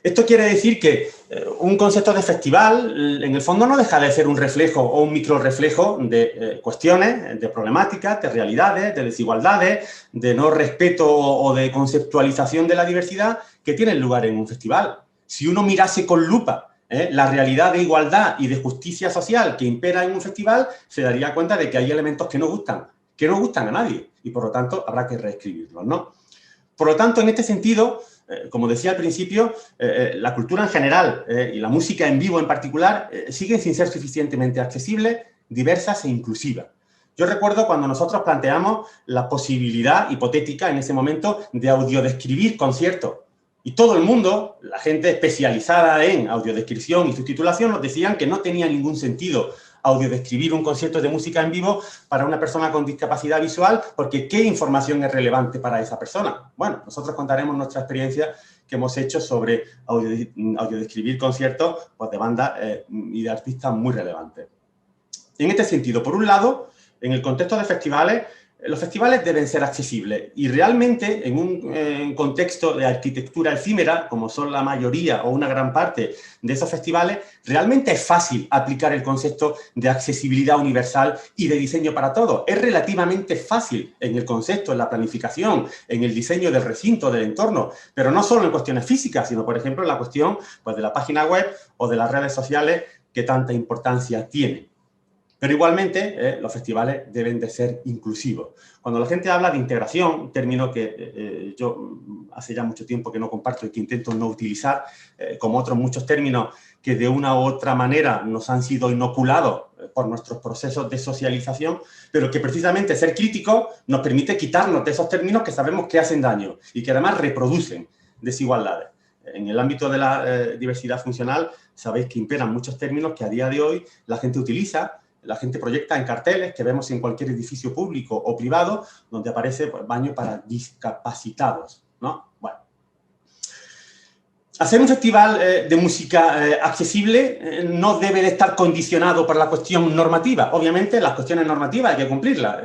Esto quiere decir que un concepto de festival, en el fondo, no deja de ser un reflejo o un microreflejo de cuestiones, de problemáticas, de realidades, de desigualdades, de no respeto o de conceptualización de la diversidad que tienen lugar en un festival. Si uno mirase con lupa la realidad de igualdad y de justicia social que impera en un festival, se daría cuenta de que hay elementos que no gustan a nadie, y por lo tanto habrá que reescribirlos, ¿no? Por lo tanto, en este sentido, como decía al principio, la cultura en general y la música en vivo en particular siguen sin ser suficientemente accesibles, diversas e inclusivas. Yo recuerdo cuando nosotros planteamos la posibilidad hipotética en ese momento de audiodescribir conciertos. Y todo el mundo, la gente especializada en audiodescripción y subtitulación, nos decían que no tenía ningún sentido audiodescribir un concierto de música en vivo para una persona con discapacidad visual, porque ¿qué información es relevante para esa persona? Bueno, nosotros contaremos nuestra experiencia que hemos hecho sobre audiodescribir conciertos pues, de bandas y de artistas muy relevantes. En este sentido, por un lado, en el contexto de festivales, los festivales deben ser accesibles y realmente en un contexto de arquitectura efímera, como son la mayoría o una gran parte de esos festivales, realmente es fácil aplicar el concepto de accesibilidad universal y de diseño para todos. Es relativamente fácil en el concepto, en la planificación, en el diseño del recinto, del entorno, pero no solo en cuestiones físicas, sino, por ejemplo, en la cuestión pues, de la página web o de las redes sociales que tanta importancia tienen. Pero igualmente, los festivales deben de ser inclusivos. Cuando la gente habla de integración, término que yo hace ya mucho tiempo que no comparto y que intento no utilizar, como otros muchos términos que de una u otra manera nos han sido inoculados por nuestros procesos de socialización, pero que precisamente ser críticos nos permite quitarnos de esos términos que sabemos que hacen daño y que además reproducen desigualdades. En el ámbito de la diversidad funcional, sabéis que imperan muchos términos que a día de hoy la gente utiliza. La gente proyecta en carteles que vemos en cualquier edificio público o privado donde aparece pues, baño para discapacitados, ¿no? Bueno. Hacer un festival de música accesible no debe de estar condicionado por la cuestión normativa. Obviamente, las cuestiones normativas hay que cumplirlas.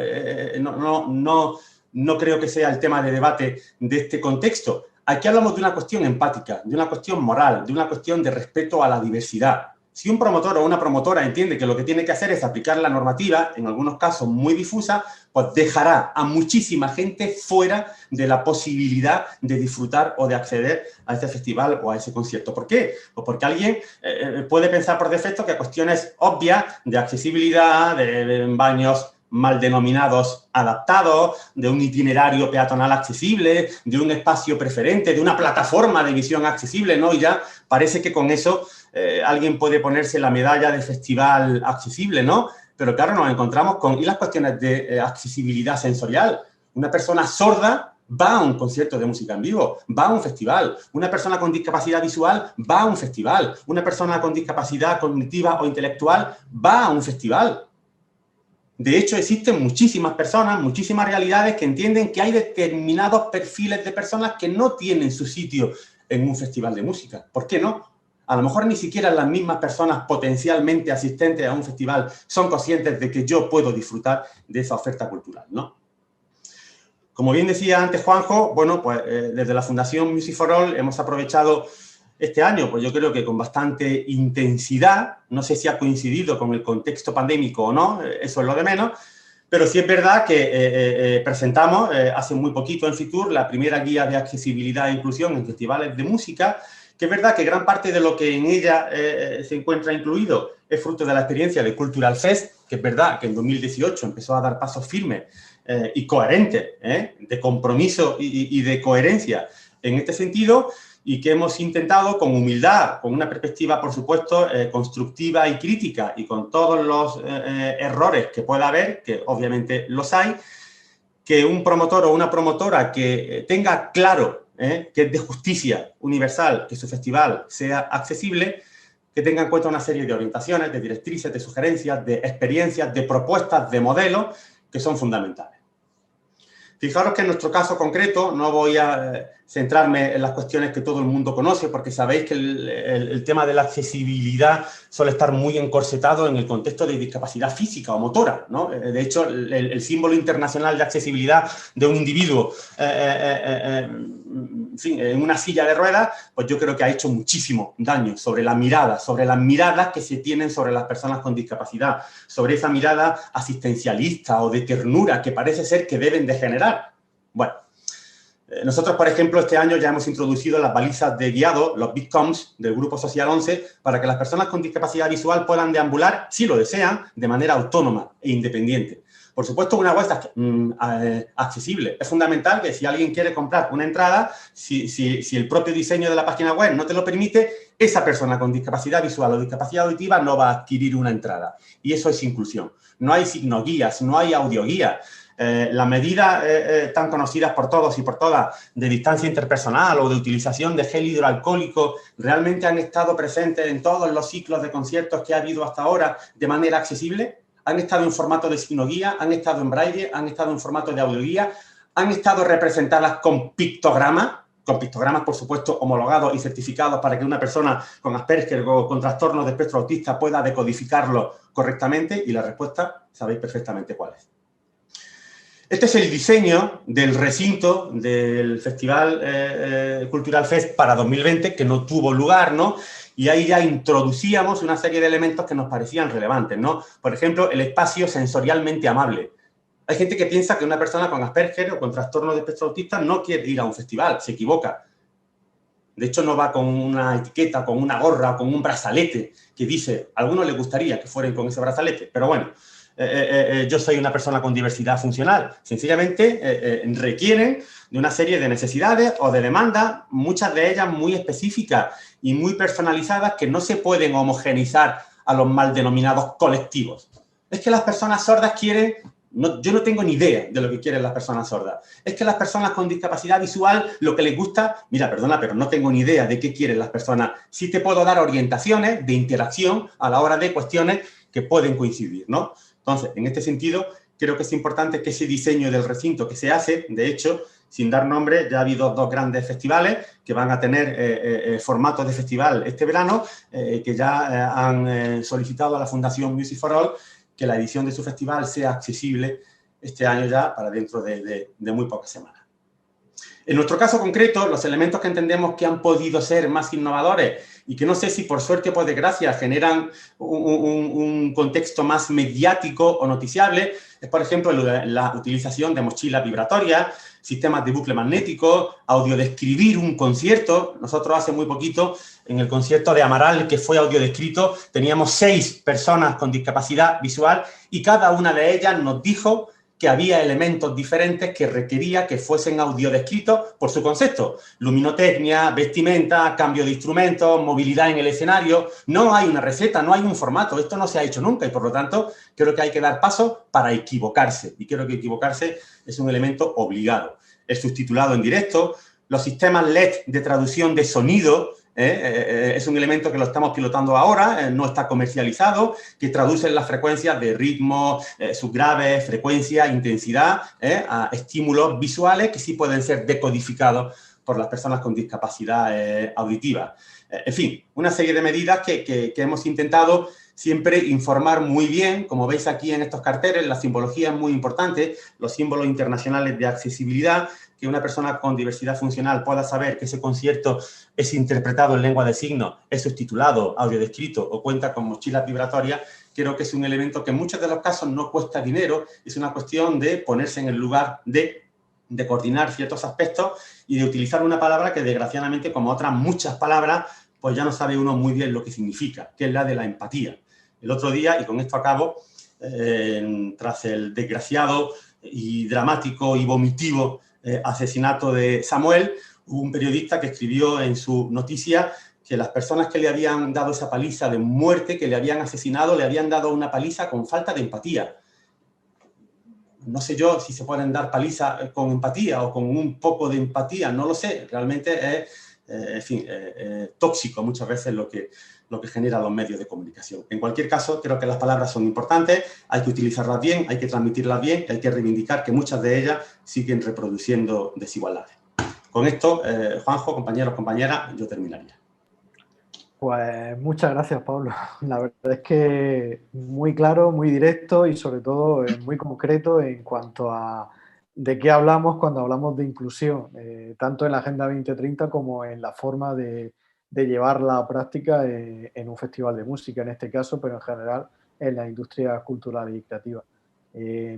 No creo que sea el tema de debate de este contexto. Aquí hablamos de una cuestión empática, de una cuestión moral, de una cuestión de respeto a la diversidad. Si un promotor o una promotora entiende que lo que tiene que hacer es aplicar la normativa, en algunos casos muy difusa, pues dejará a muchísima gente fuera de la posibilidad de disfrutar o de acceder a ese festival o a ese concierto. ¿Por qué? Pues porque alguien puede pensar por defecto que cuestiones obvias de accesibilidad, de baños mal denominados adaptados, de un itinerario peatonal accesible, de un espacio preferente, de una plataforma de visión accesible, ¿no? Y ya parece que con eso alguien puede ponerse la medalla de festival accesible, ¿no? Pero claro, nos encontramos con y las cuestiones de accesibilidad sensorial. Una persona sorda va a un concierto de música en vivo, va a un festival. Una persona con discapacidad visual va a un festival. Una persona con discapacidad cognitiva o intelectual va a un festival. De hecho, existen muchísimas personas, muchísimas realidades que entienden que hay determinados perfiles de personas que no tienen su sitio en un festival de música. ¿Por qué no? A lo mejor ni siquiera las mismas personas potencialmente asistentes a un festival son conscientes de que yo puedo disfrutar de esa oferta cultural, ¿no? Como bien decía antes Juanjo, bueno, pues desde la Fundación Music for All hemos aprovechado este año, pues yo creo que con bastante intensidad, no sé si ha coincidido con el contexto pandémico o no, eso es lo de menos, pero sí es verdad que presentamos hace muy poquito en Fitur la primera guía de accesibilidad e inclusión en festivales de música, que es verdad que gran parte de lo que en ella se encuentra incluido es fruto de la experiencia de Cultural Fest, que es verdad que en 2018 empezó a dar pasos firmes y coherentes, de compromiso y de coherencia en este sentido, y que hemos intentado con humildad, con una perspectiva, por supuesto, constructiva y crítica, y con todos los errores que pueda haber, que obviamente los hay, que un promotor o una promotora que tenga claro que es de justicia universal que su festival sea accesible, que tenga en cuenta una serie de orientaciones, de directrices, de sugerencias, de experiencias, de propuestas, de modelos que son fundamentales. Fijaros que en nuestro caso concreto no voy a centrarme en las cuestiones que todo el mundo conoce, porque sabéis que el tema de la accesibilidad suele estar muy encorsetado en el contexto de discapacidad física o motora, ¿no? De hecho, el símbolo internacional de accesibilidad de un individuo en fin, en una silla de ruedas, pues yo creo que ha hecho muchísimo daño sobre las miradas que se tienen sobre las personas con discapacidad, sobre esa mirada asistencialista o de ternura que parece ser que deben de generar. Bueno, nosotros, por ejemplo, este año ya hemos introducido las balizas de guiado, los Bitcoms del Grupo Social 11, para que las personas con discapacidad visual puedan deambular, si lo desean, de manera autónoma e independiente. Por supuesto, una web accesible. Es fundamental que si alguien quiere comprar una entrada, si el propio diseño de la página web no te lo permite, esa persona con discapacidad visual o discapacidad auditiva no va a adquirir una entrada. Y eso es inclusión. No hay signoguías, no hay audioguías. Las medidas tan conocidas por todos y por todas de distancia interpersonal o de utilización de gel hidroalcohólico realmente han estado presentes en todos los ciclos de conciertos que ha habido hasta ahora de manera accesible. Han estado en formato de signoguía, han estado en braille, han estado en formato de audioguía, han estado representadas con pictogramas, por supuesto, homologados y certificados para que una persona con Asperger o con trastorno de espectro autista pueda decodificarlo correctamente, y la respuesta sabéis perfectamente cuál es. Este es el diseño del recinto del Festival Cultural Fest para 2020, que no tuvo lugar, ¿no? Y ahí ya introducíamos una serie de elementos que nos parecían relevantes, ¿no? Por ejemplo, el espacio sensorialmente amable. Hay gente que piensa que una persona con Asperger o con trastorno de espectro autista no quiere ir a un festival, se equivoca. De hecho, no va con una etiqueta, con una gorra, con un brazalete que dice, a algunos les gustaría que fueran con ese brazalete, pero bueno, yo soy una persona con diversidad funcional. Sencillamente requieren de una serie de necesidades o de demandas, muchas de ellas muy específicas y muy personalizadas, que no se pueden homogeneizar a los mal denominados colectivos. Es que las personas sordas quieren... yo no tengo ni idea de lo que quieren las personas sordas. Es que las personas con discapacidad visual, lo que les gusta... Mira, perdona, pero no tengo ni idea de qué quieren las personas. Sí te puedo dar orientaciones de interacción a la hora de cuestiones que pueden coincidir, ¿no? Entonces, en este sentido, creo que es importante que ese diseño del recinto que se hace, de hecho, sin dar nombre, ya ha habido dos grandes festivales que van a tener formatos de festival este verano, que ya han solicitado a la Fundación Music for All que la edición de su festival sea accesible este año ya para dentro de muy pocas semanas. En nuestro caso concreto, los elementos que entendemos que han podido ser más innovadores y que no sé si por suerte o por desgracia generan un contexto más mediático o noticiable, es, por ejemplo, la utilización de mochilas vibratorias, sistemas de bucle magnético, audiodescribir un concierto. Nosotros hace muy poquito, en el concierto de Amaral, que fue audiodescrito, teníamos 6 personas con discapacidad visual y cada una de ellas nos dijo que había elementos diferentes que requería que fuesen audiodescritos por su concepto. Luminotecnia, vestimenta, cambio de instrumentos, movilidad en el escenario. No hay una receta, no hay un formato. Esto no se ha hecho nunca y, por lo tanto, creo que hay que dar paso para equivocarse. Y creo que equivocarse es un elemento obligado. El subtitulado en directo, los sistemas LED de traducción de sonido, es un elemento que lo estamos pilotando ahora, no está comercializado, que traduce las frecuencias de ritmo, subgraves, frecuencia, intensidad, a estímulos visuales que sí pueden ser decodificados por las personas con discapacidad auditiva. En fin, una serie de medidas que hemos intentado siempre informar muy bien. Como veis aquí en estos carteles, la simbología es muy importante, los símbolos internacionales de accesibilidad, que una persona con diversidad funcional pueda saber que ese concierto es interpretado en lengua de signos, es subtitulado, audiodescrito o cuenta con mochilas vibratorias. Creo que es un elemento que en muchos de los casos no cuesta dinero, es una cuestión de ponerse en el lugar de coordinar ciertos aspectos y de utilizar una palabra que, desgraciadamente, como otras muchas palabras, pues ya no sabe uno muy bien lo que significa, que es la de la empatía. El otro día, y con esto acabo, tras el desgraciado y dramático y vomitivo asesinato de Samuel, hubo un periodista que escribió en su noticia que las personas que le habían dado esa paliza de muerte, que le habían asesinado, le habían dado una paliza con falta de empatía. No sé yo si se pueden dar palizas con empatía o con un poco de empatía, no lo sé. Realmente es, tóxico muchas veces lo que genera los medios de comunicación. En cualquier caso, creo que las palabras son importantes, hay que utilizarlas bien, hay que transmitirlas bien, hay que reivindicar que muchas de ellas siguen reproduciendo desigualdades. Con esto, Juanjo, compañeros, compañeras, yo terminaría. Pues muchas gracias, Pablo. La verdad es que muy claro, muy directo y sobre todo muy concreto en cuanto a de qué hablamos cuando hablamos de inclusión, tanto en la Agenda 2030 como en la forma de llevarla a práctica en un festival de música, en este caso, pero en general en la industria cultural y creativa.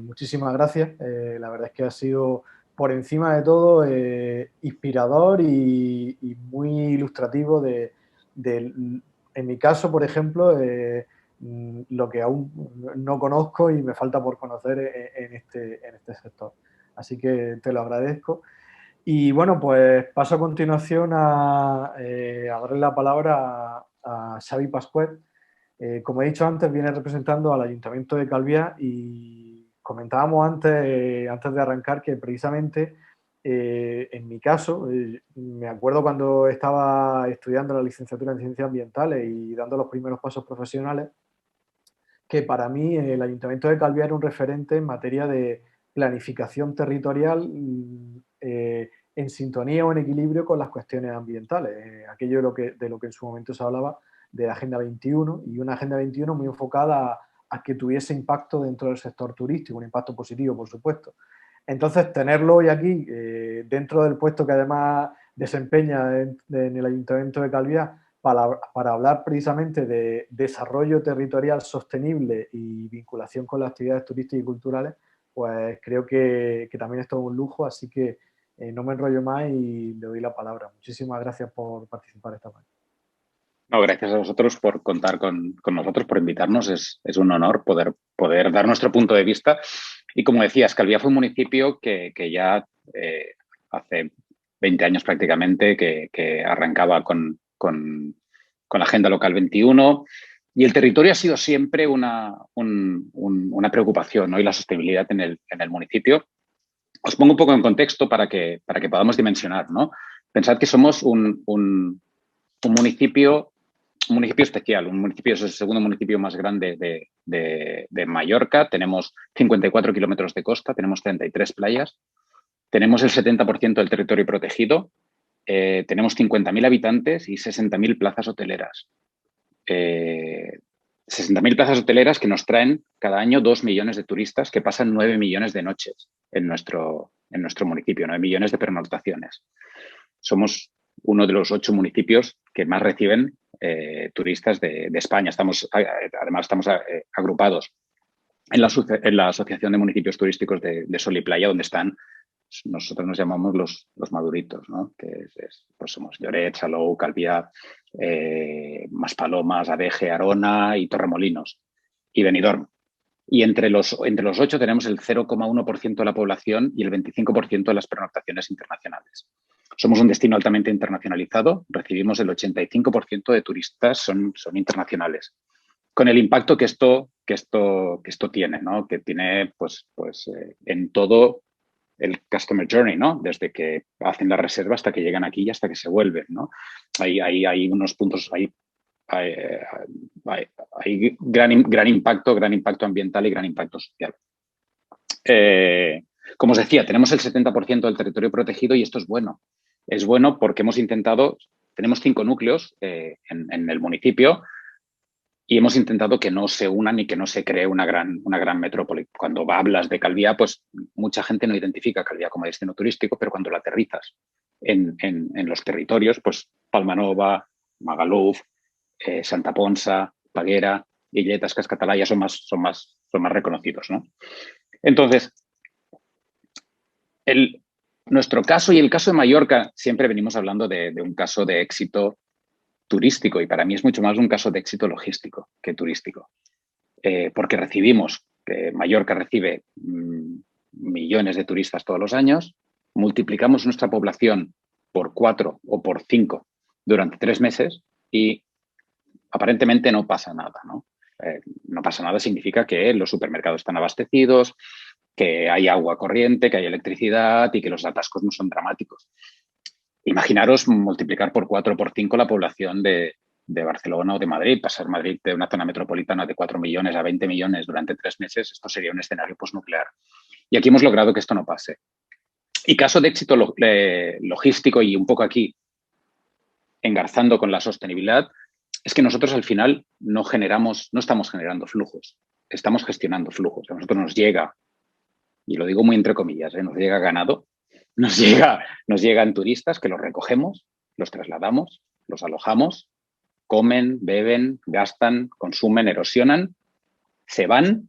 Muchísimas gracias. La verdad es que ha sido, por encima de todo, inspirador y muy ilustrativo en mi caso, por ejemplo, lo que aún no conozco y me falta por conocer en este sector. Así que te lo agradezco. Y bueno, pues paso a continuación a darle la palabra a Xavi Pascuet. Como he dicho antes, viene representando al Ayuntamiento de Calviá y comentábamos antes de arrancar que precisamente en mi caso, me acuerdo cuando estaba estudiando la licenciatura en Ciencias Ambientales y dando los primeros pasos profesionales, que para mí el Ayuntamiento de Calviá era un referente en materia de planificación territorial en sintonía o en equilibrio con las cuestiones ambientales, aquello de lo que en su momento se hablaba de la Agenda 21 y una Agenda 21 muy enfocada a que tuviese impacto dentro del sector turístico, un impacto positivo, por supuesto. Entonces, tenerlo hoy aquí, dentro del puesto que además desempeña en el Ayuntamiento de Calviá, para hablar precisamente de desarrollo territorial sostenible y vinculación con las actividades turísticas y culturales, pues creo que también es todo un lujo, así que no me enrollo más y le doy la palabra. Muchísimas gracias por participar esta mañana. No, gracias a vosotros por contar con nosotros, por invitarnos. Es un honor poder dar nuestro punto de vista. Y como decías, Calviá fue un municipio que ya hace 20 años prácticamente que arrancaba con la Agenda Local 21 y el territorio ha sido siempre una preocupación, ¿no? Y la sostenibilidad en el municipio. Os pongo un poco en contexto para que podamos dimensionar, ¿no? Pensad que somos un municipio especial. Un municipio es el segundo municipio más grande de Mallorca. Tenemos 54 kilómetros de costa, tenemos 33 playas, tenemos el 70% del territorio protegido, tenemos 50.000 habitantes y 60.000 plazas hoteleras. 60.000 plazas hoteleras que nos traen cada año 2 millones de turistas que pasan 9 millones de noches en nuestro municipio, 9 millones de pernoctaciones. Somos uno de los 8 municipios que más reciben turistas de España. Además, estamos agrupados en la Asociación de Municipios Turísticos de Sol y Playa, donde están, nosotros nos llamamos los maduritos, ¿no? Que pues somos Lloret, Salou, Calviá, Maspalomas, Adeje, Arona y Torremolinos y Benidorm. Y entre los 8 tenemos el 0,1% de la población y el 25% de las pernoctaciones internacionales. Somos un destino altamente internacionalizado, recibimos el 85% de turistas son internacionales. Con el impacto que esto tiene, ¿no? Que tiene pues en todo el customer journey, ¿no? Desde que hacen la reserva hasta que llegan aquí y hasta que se vuelven, ¿no? Hay unos puntos, hay gran impacto ambiental y gran impacto social. Como os decía, tenemos el 70% del territorio protegido y esto es bueno. Es bueno porque tenemos 5 núcleos en el municipio y hemos intentado que no se unan y que no se cree una gran metrópoli. Cuando hablas de Calviá, pues mucha gente no identifica Calviá como destino turístico, pero cuando lo aterrizas en los territorios, pues Palmanova, Magaluf, Santa Ponsa, Paguera, Illetas, Cascatalaya son más reconocidos, ¿no? Entonces, nuestro caso y el caso de Mallorca, siempre venimos hablando de un caso de éxito turístico y para mí es mucho más un caso de éxito logístico que turístico. Porque Mallorca recibe millones de turistas todos los años, multiplicamos nuestra población por 4 o por 5 durante 3 meses y aparentemente no pasa nada, ¿no? No pasa nada significa que los supermercados están abastecidos, que hay agua corriente, que hay electricidad y que los atascos no son dramáticos. Imaginaros multiplicar por 4 o por 5 la población de Barcelona o de Madrid, pasar Madrid de una zona metropolitana de 4 millones a 20 millones durante 3 meses, esto sería un escenario posnuclear. Y aquí hemos logrado que esto no pase. Y caso de éxito logístico, y un poco aquí engarzando con la sostenibilidad, es que nosotros al final no estamos generando flujos, estamos gestionando flujos. A nosotros nos llega, y lo digo muy entre comillas, nos llega ganado, nos llegan turistas que los recogemos, los trasladamos, los alojamos, comen, beben, gastan, consumen, erosionan, se van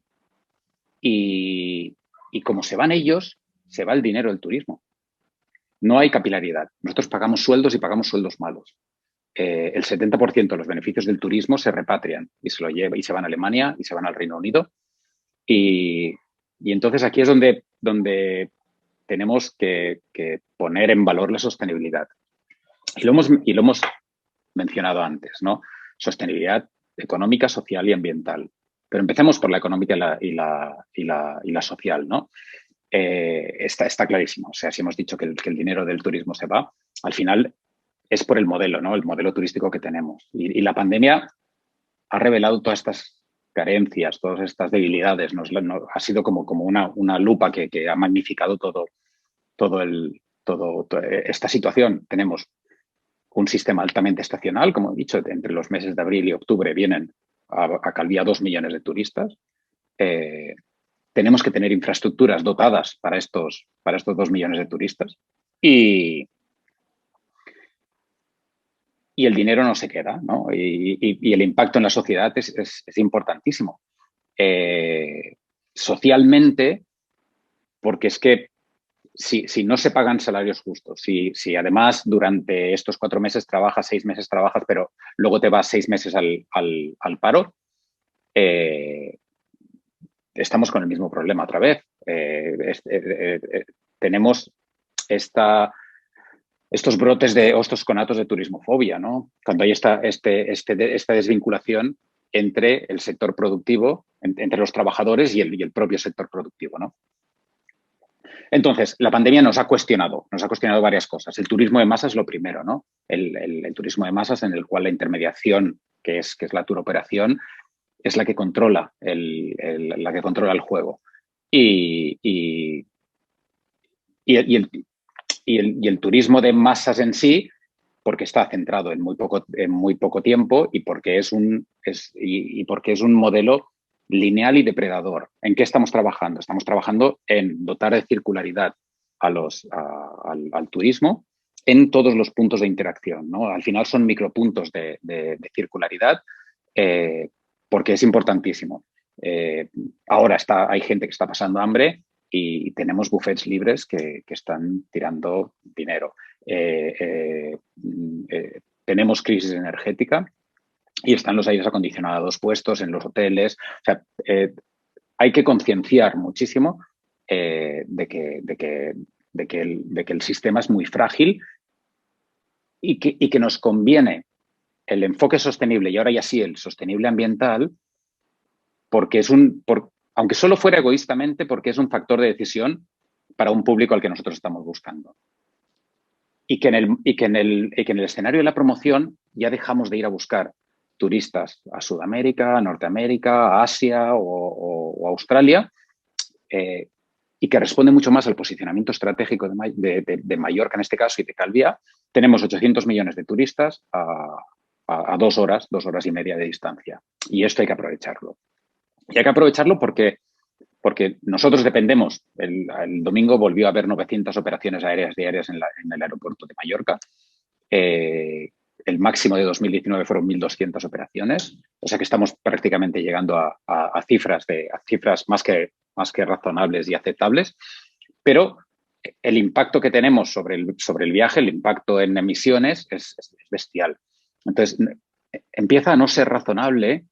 y como se van ellos, se va el dinero del turismo. No hay capilaridad. Nosotros pagamos sueldos y pagamos sueldos malos. El 70% de los beneficios del turismo se repatrian y se van a Alemania y se van al Reino Unido. Y entonces aquí es donde tenemos que poner en valor la sostenibilidad. Y lo hemos mencionado antes, ¿no? Sostenibilidad económica, social y ambiental. Pero empecemos por la económica y la social, ¿no? Está clarísimo. O sea, si hemos dicho que el dinero del turismo se va, al final es por el modelo, ¿no? El modelo turístico que tenemos. Y la pandemia ha revelado todas estas carencias, todas estas debilidades. Ha sido como una lupa que ha magnificado toda esta situación. Tenemos un sistema altamente estacional, como he dicho, entre los meses de abril y octubre vienen a Calviá 2 millones de turistas. Tenemos que tener infraestructuras dotadas para estos 2 millones de turistas y el dinero no se queda, ¿no? Y el impacto en la sociedad es importantísimo. Socialmente, porque es que si no se pagan salarios justos, si además durante estos 4 meses trabajas, 6 meses trabajas, pero luego te vas 6 meses al paro, estamos con el mismo problema otra vez. Tenemos estos brotes o estos conatos de turismofobia, ¿no? Cuando hay esta desvinculación entre el sector productivo, entre los trabajadores y el propio sector productivo, ¿no? Entonces, la pandemia nos ha cuestionado varias cosas. El turismo de masas es lo primero, ¿no? El turismo de masas en el cual la intermediación, que es la turoperación, es la que controla el juego. Y el turismo de masas en sí, porque está centrado en muy poco tiempo y porque es un modelo lineal y depredador. ¿En qué estamos trabajando? Estamos trabajando en dotar de circularidad al turismo en todos los puntos de interacción, ¿no? Al final son micropuntos de circularidad porque es importantísimo. Ahora hay gente que está pasando hambre y tenemos buffets libres que están tirando dinero. Tenemos crisis energética y están los aires acondicionados puestos en los hoteles. O sea, hay que concienciar muchísimo de que el sistema es muy frágil y que nos conviene el enfoque sostenible y ahora ya sí el sostenible ambiental porque aunque solo fuera egoístamente, porque es un factor de decisión para un público al que nosotros estamos buscando. Y que en el escenario de la promoción ya dejamos de ir a buscar turistas a Sudamérica, a Norteamérica, a Asia o a Australia, y que responde mucho más al posicionamiento estratégico de Mallorca en este caso y de Calviá. Tenemos 800 millones de turistas a 2 horas y media de distancia. Y esto hay que aprovecharlo. Y hay que aprovecharlo porque nosotros dependemos. El domingo volvió a haber 900 operaciones aéreas diarias en el aeropuerto de Mallorca. El máximo de 2019 fueron 1.200 operaciones. O sea que estamos prácticamente llegando a cifras más que razonables y aceptables. Pero el impacto que tenemos sobre el viaje, el impacto en emisiones, es bestial. Entonces, empieza a no ser razonable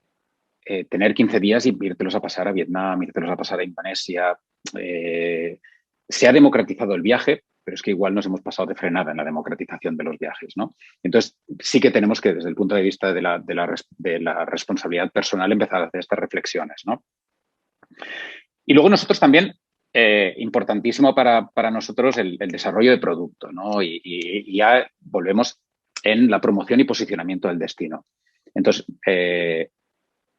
tener 15 días y irtelos a pasar a Vietnam, irtelos a pasar a Indonesia. Se ha democratizado el viaje, pero es que igual nos hemos pasado de frenada en la democratización de los viajes, ¿no? Entonces, sí que tenemos que, desde el punto de vista de la responsabilidad personal, empezar a hacer estas reflexiones, ¿no? Y luego nosotros también, importantísimo para nosotros, el desarrollo de producto, ¿no? Y ya volvemos en la promoción y posicionamiento del destino. Entonces,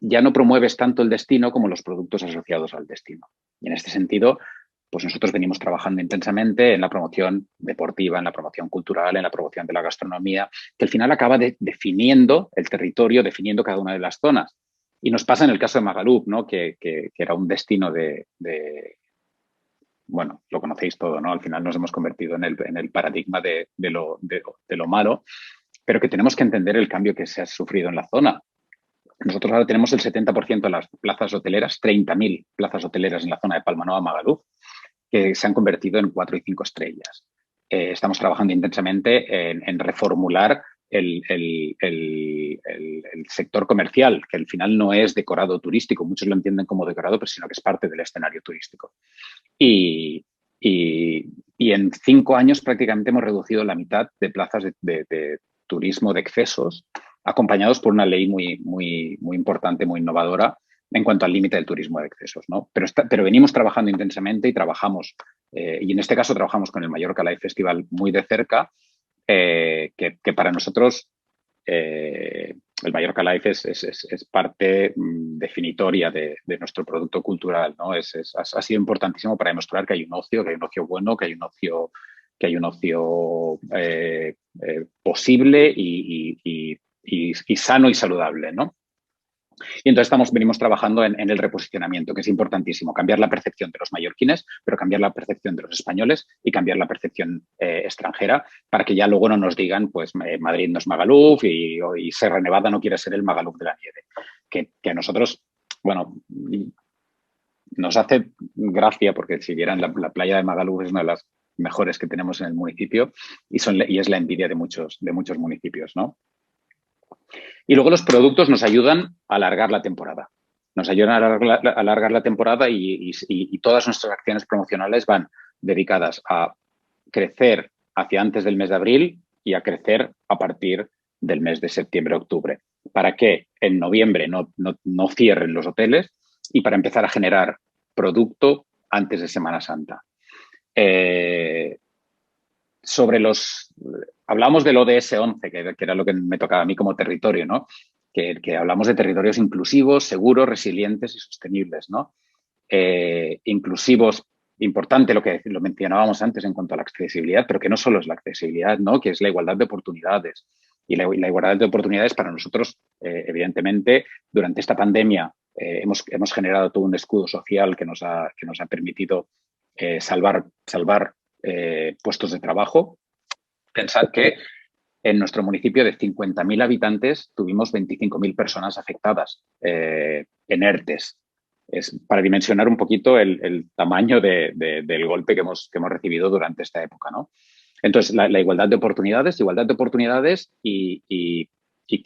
ya no promueves tanto el destino como los productos asociados al destino. Y en este sentido, pues nosotros venimos trabajando intensamente en la promoción deportiva, en la promoción cultural, en la promoción de la gastronomía, que al final acaba definiendo el territorio, definiendo cada una de las zonas. Y nos pasa en el caso de Magaluf, ¿no? que era un destino bueno, lo conocéis todo, ¿no? Al final nos hemos convertido en el paradigma de lo malo, pero que tenemos que entender el cambio que se ha sufrido en la zona. Nosotros ahora tenemos el 70% de las plazas hoteleras, 30.000 plazas hoteleras en la zona de Palma Nova, Magaluf, que se han convertido en 4 y 5 estrellas. Estamos trabajando intensamente en reformular el sector comercial, que al final no es decorado turístico. Muchos lo entienden como decorado, pero sino que es parte del escenario turístico. Y en 5 años prácticamente hemos reducido la mitad de plazas de turismo de excesos, acompañados por una ley muy importante, muy innovadora en cuanto al límite del turismo de excesos, ¿no? Pero venimos trabajando intensamente y trabajamos, y en este caso trabajamos con el Mallorca Live Festival muy de cerca, que para nosotros el Mallorca Live es parte definitoria de nuestro producto cultural, ¿no? Ha sido importantísimo para demostrar que hay un ocio bueno, que hay un ocio posible y sano y saludable, ¿no? Y entonces venimos trabajando en el reposicionamiento, que es importantísimo, cambiar la percepción de los mallorquines, pero cambiar la percepción de los españoles y cambiar la percepción extranjera, para que ya luego no nos digan, pues Madrid no es Magaluf y Sierra Nevada no quiere ser el Magaluf de la nieve. Que a nosotros, bueno, nos hace gracia, porque si vieran la playa de Magaluf es una de las mejores que tenemos en el municipio y es la envidia de muchos municipios, ¿no? Y luego los productos nos ayudan a alargar la temporada. Nos ayudan a alargar la temporada y todas nuestras acciones promocionales van dedicadas a crecer hacia antes del mes de abril y a crecer a partir del mes de septiembre-octubre, para que en noviembre no cierren los hoteles y para empezar a generar producto antes de Semana Santa. Hablamos del ODS 11, que era lo que me tocaba a mí como territorio, ¿no? Que hablamos de territorios inclusivos, seguros, resilientes y sostenibles, ¿no? Inclusivos, importante lo que lo mencionábamos antes en cuanto a la accesibilidad, pero que no solo es la accesibilidad, ¿no? Que es la igualdad de oportunidades. Y la igualdad de oportunidades para nosotros, evidentemente, durante esta pandemia hemos generado todo un escudo social que nos ha permitido salvar puestos de trabajo. Pensad que en nuestro municipio de 50.000 habitantes tuvimos 25.000 personas afectadas en ERTES. Es para dimensionar un poquito el tamaño del golpe que hemos recibido durante esta época, ¿no? Entonces, la igualdad de oportunidades y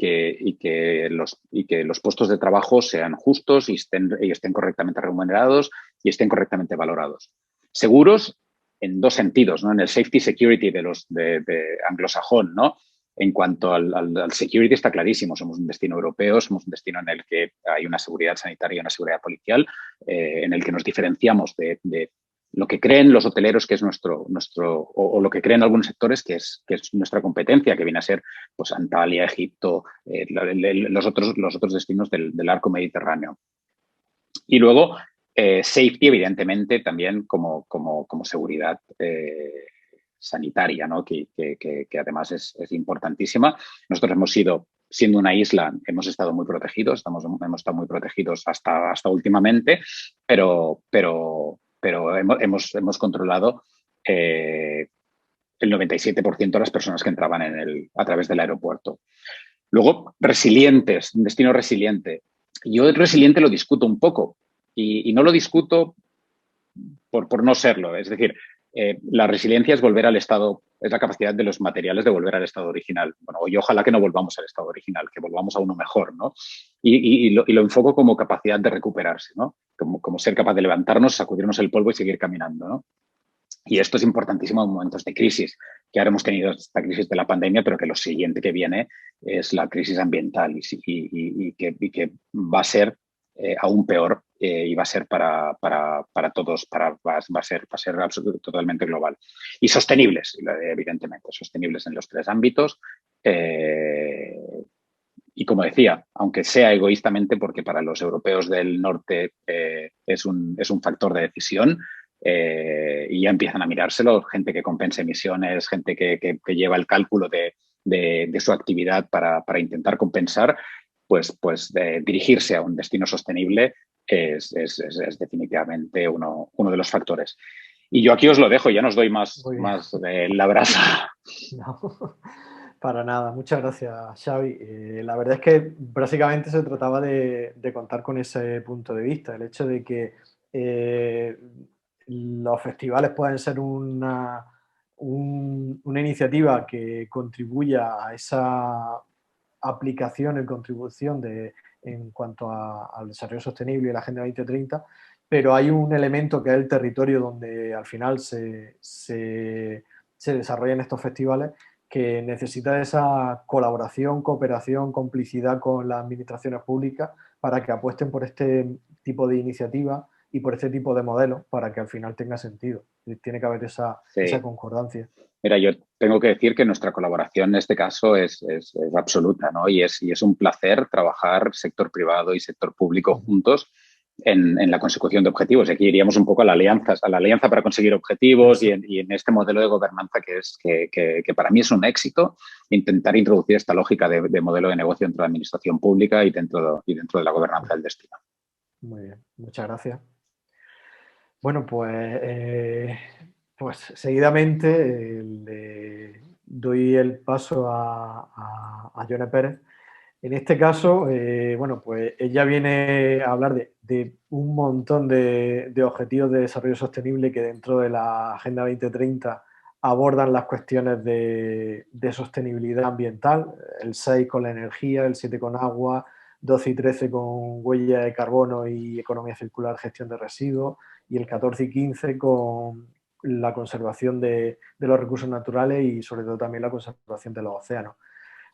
que los puestos de trabajo sean justos y estén correctamente remunerados y estén correctamente valorados. Seguros en dos sentidos, ¿no? En el safety security de anglosajón, ¿no? En cuanto al security está clarísimo, somos un destino europeo, somos un destino en el que hay una seguridad sanitaria y una seguridad policial, en el que nos diferenciamos de lo que creen los hoteleros que es o lo que creen algunos sectores que es nuestra competencia, que viene a ser pues Antalya, Egipto, los otros destinos del arco mediterráneo. Y luego safety, evidentemente, también como seguridad sanitaria, ¿no? que además es importantísima. Nosotros siendo una isla, hemos estado muy protegidos, hemos estado muy protegidos hasta últimamente, pero hemos controlado el 97% de las personas que entraban a través del aeropuerto. Luego, resilientes, un destino resiliente. Yo resiliente lo discuto un poco y no lo discuto por no serlo. Es decir, la resiliencia es volver al estado, es la capacidad de los materiales de volver al estado original. Bueno, y ojalá que no volvamos al estado original, que volvamos a uno mejor, ¿no? Y lo enfoco como capacidad de recuperarse, ¿no? Como ser capaz de levantarnos, sacudirnos el polvo y seguir caminando, ¿no? Y esto es importantísimo en momentos de crisis, que ahora hemos tenido esta crisis de la pandemia, pero que lo siguiente que viene es la crisis ambiental y que va a ser aún peor y va a ser para todos, va a ser totalmente global. Y sostenibles, evidentemente, sostenibles en los 3 ámbitos. Y como decía, aunque sea egoístamente, porque para los europeos del norte es un factor de decisión, y ya empiezan a mirárselo, gente que compensa emisiones, gente que lleva el cálculo de su actividad para intentar compensar, pues dirigirse a un destino sostenible es definitivamente uno de los factores. Y yo aquí os lo dejo, ya no os doy más la brasa. No, para nada. Muchas gracias, Xavi. La verdad es que básicamente se trataba de contar con ese punto de vista, el hecho de que los festivales pueden ser una iniciativa que contribuya a esa aplicación y contribución en cuanto al desarrollo sostenible y la Agenda 2030, pero hay un elemento que es el territorio donde al final se desarrollan estos festivales, que necesita esa colaboración, cooperación, complicidad con las administraciones públicas para que apuesten por este tipo de iniciativas y por este tipo de modelos para que al final tenga sentido. Tiene que haber esa concordancia. Mira, yo tengo que decir que nuestra colaboración en este caso es absoluta, ¿no? Y es un placer trabajar sector privado y sector público juntos en la consecución de objetivos. Y aquí iríamos un poco a la alianza para conseguir objetivos y en este modelo de gobernanza que para mí es un éxito, intentar introducir esta lógica de modelo de negocio entre la administración pública y dentro de la gobernanza del destino. Muy bien, muchas gracias. Bueno, pues seguidamente le doy el paso a Yone Pérez. En este caso, bueno, pues ella viene a hablar de un montón de objetivos de desarrollo sostenible que dentro de la Agenda 2030 abordan las cuestiones de sostenibilidad ambiental, el 6 con la energía, el 7 con agua, 12 y 13 con huella de carbono y economía circular, gestión de residuos, y el 14 y 15 con la conservación de los recursos naturales y sobre todo también la conservación de los océanos.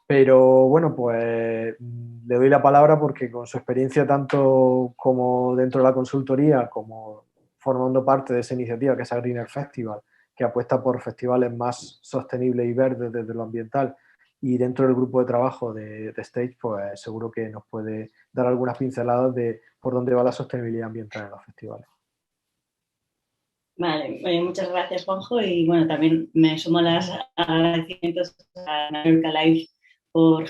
Pero bueno, pues le doy la palabra porque con su experiencia tanto como dentro de la consultoría como formando parte de esa iniciativa que es el Greener Festival, que apuesta por festivales más sostenibles y verdes desde lo ambiental, y dentro del grupo de trabajo de Stage, pues seguro que nos puede dar algunas pinceladas de por dónde va la sostenibilidad ambiental en los festivales. Vale, muchas gracias, Juanjo, y bueno, también me sumo a los agradecimientos a Mallorca Live por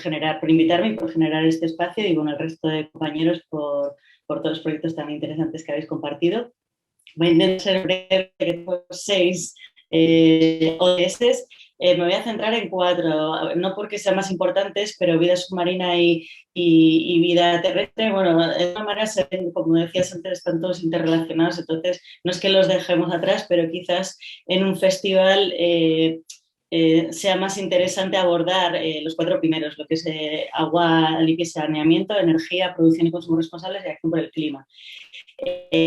invitarme y por generar este espacio, y bueno, el resto de compañeros por todos los proyectos tan interesantes que habéis compartido. Voy a intentar ser breve, que tengo 6 ODS. Me voy a centrar en 4, no porque sean más importantes, pero vida submarina y vida terrestre, bueno, de alguna manera, como decías antes, están todos interrelacionados, entonces no es que los dejemos atrás, pero quizás en un festival sea más interesante abordar los 4 primeros, lo que es agua limpia y saneamiento, energía, producción y consumo responsables y acción por el clima.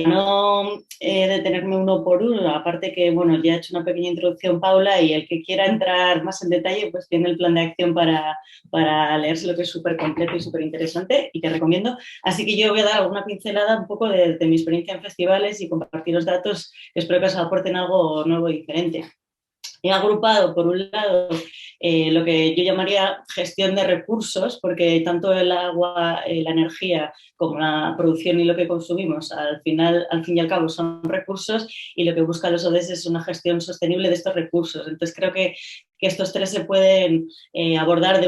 No detenerme uno por uno, aparte que, bueno, ya he hecho una pequeña introducción, Paula, y el que quiera entrar más en detalle, pues tiene el plan de acción para leerse, lo que es súper completo y súper interesante y que recomiendo. Así que yo voy a dar alguna pincelada un poco de mi experiencia en festivales y compartir los datos que espero que os aporten algo nuevo y diferente. He agrupado, por un lado, lo que yo llamaría gestión de recursos, porque tanto el agua, la energía, como la producción y lo que consumimos, al fin y al cabo, son recursos, y lo que buscan los ODS es una gestión sostenible de estos recursos. Entonces, creo que estos 3 se pueden abordar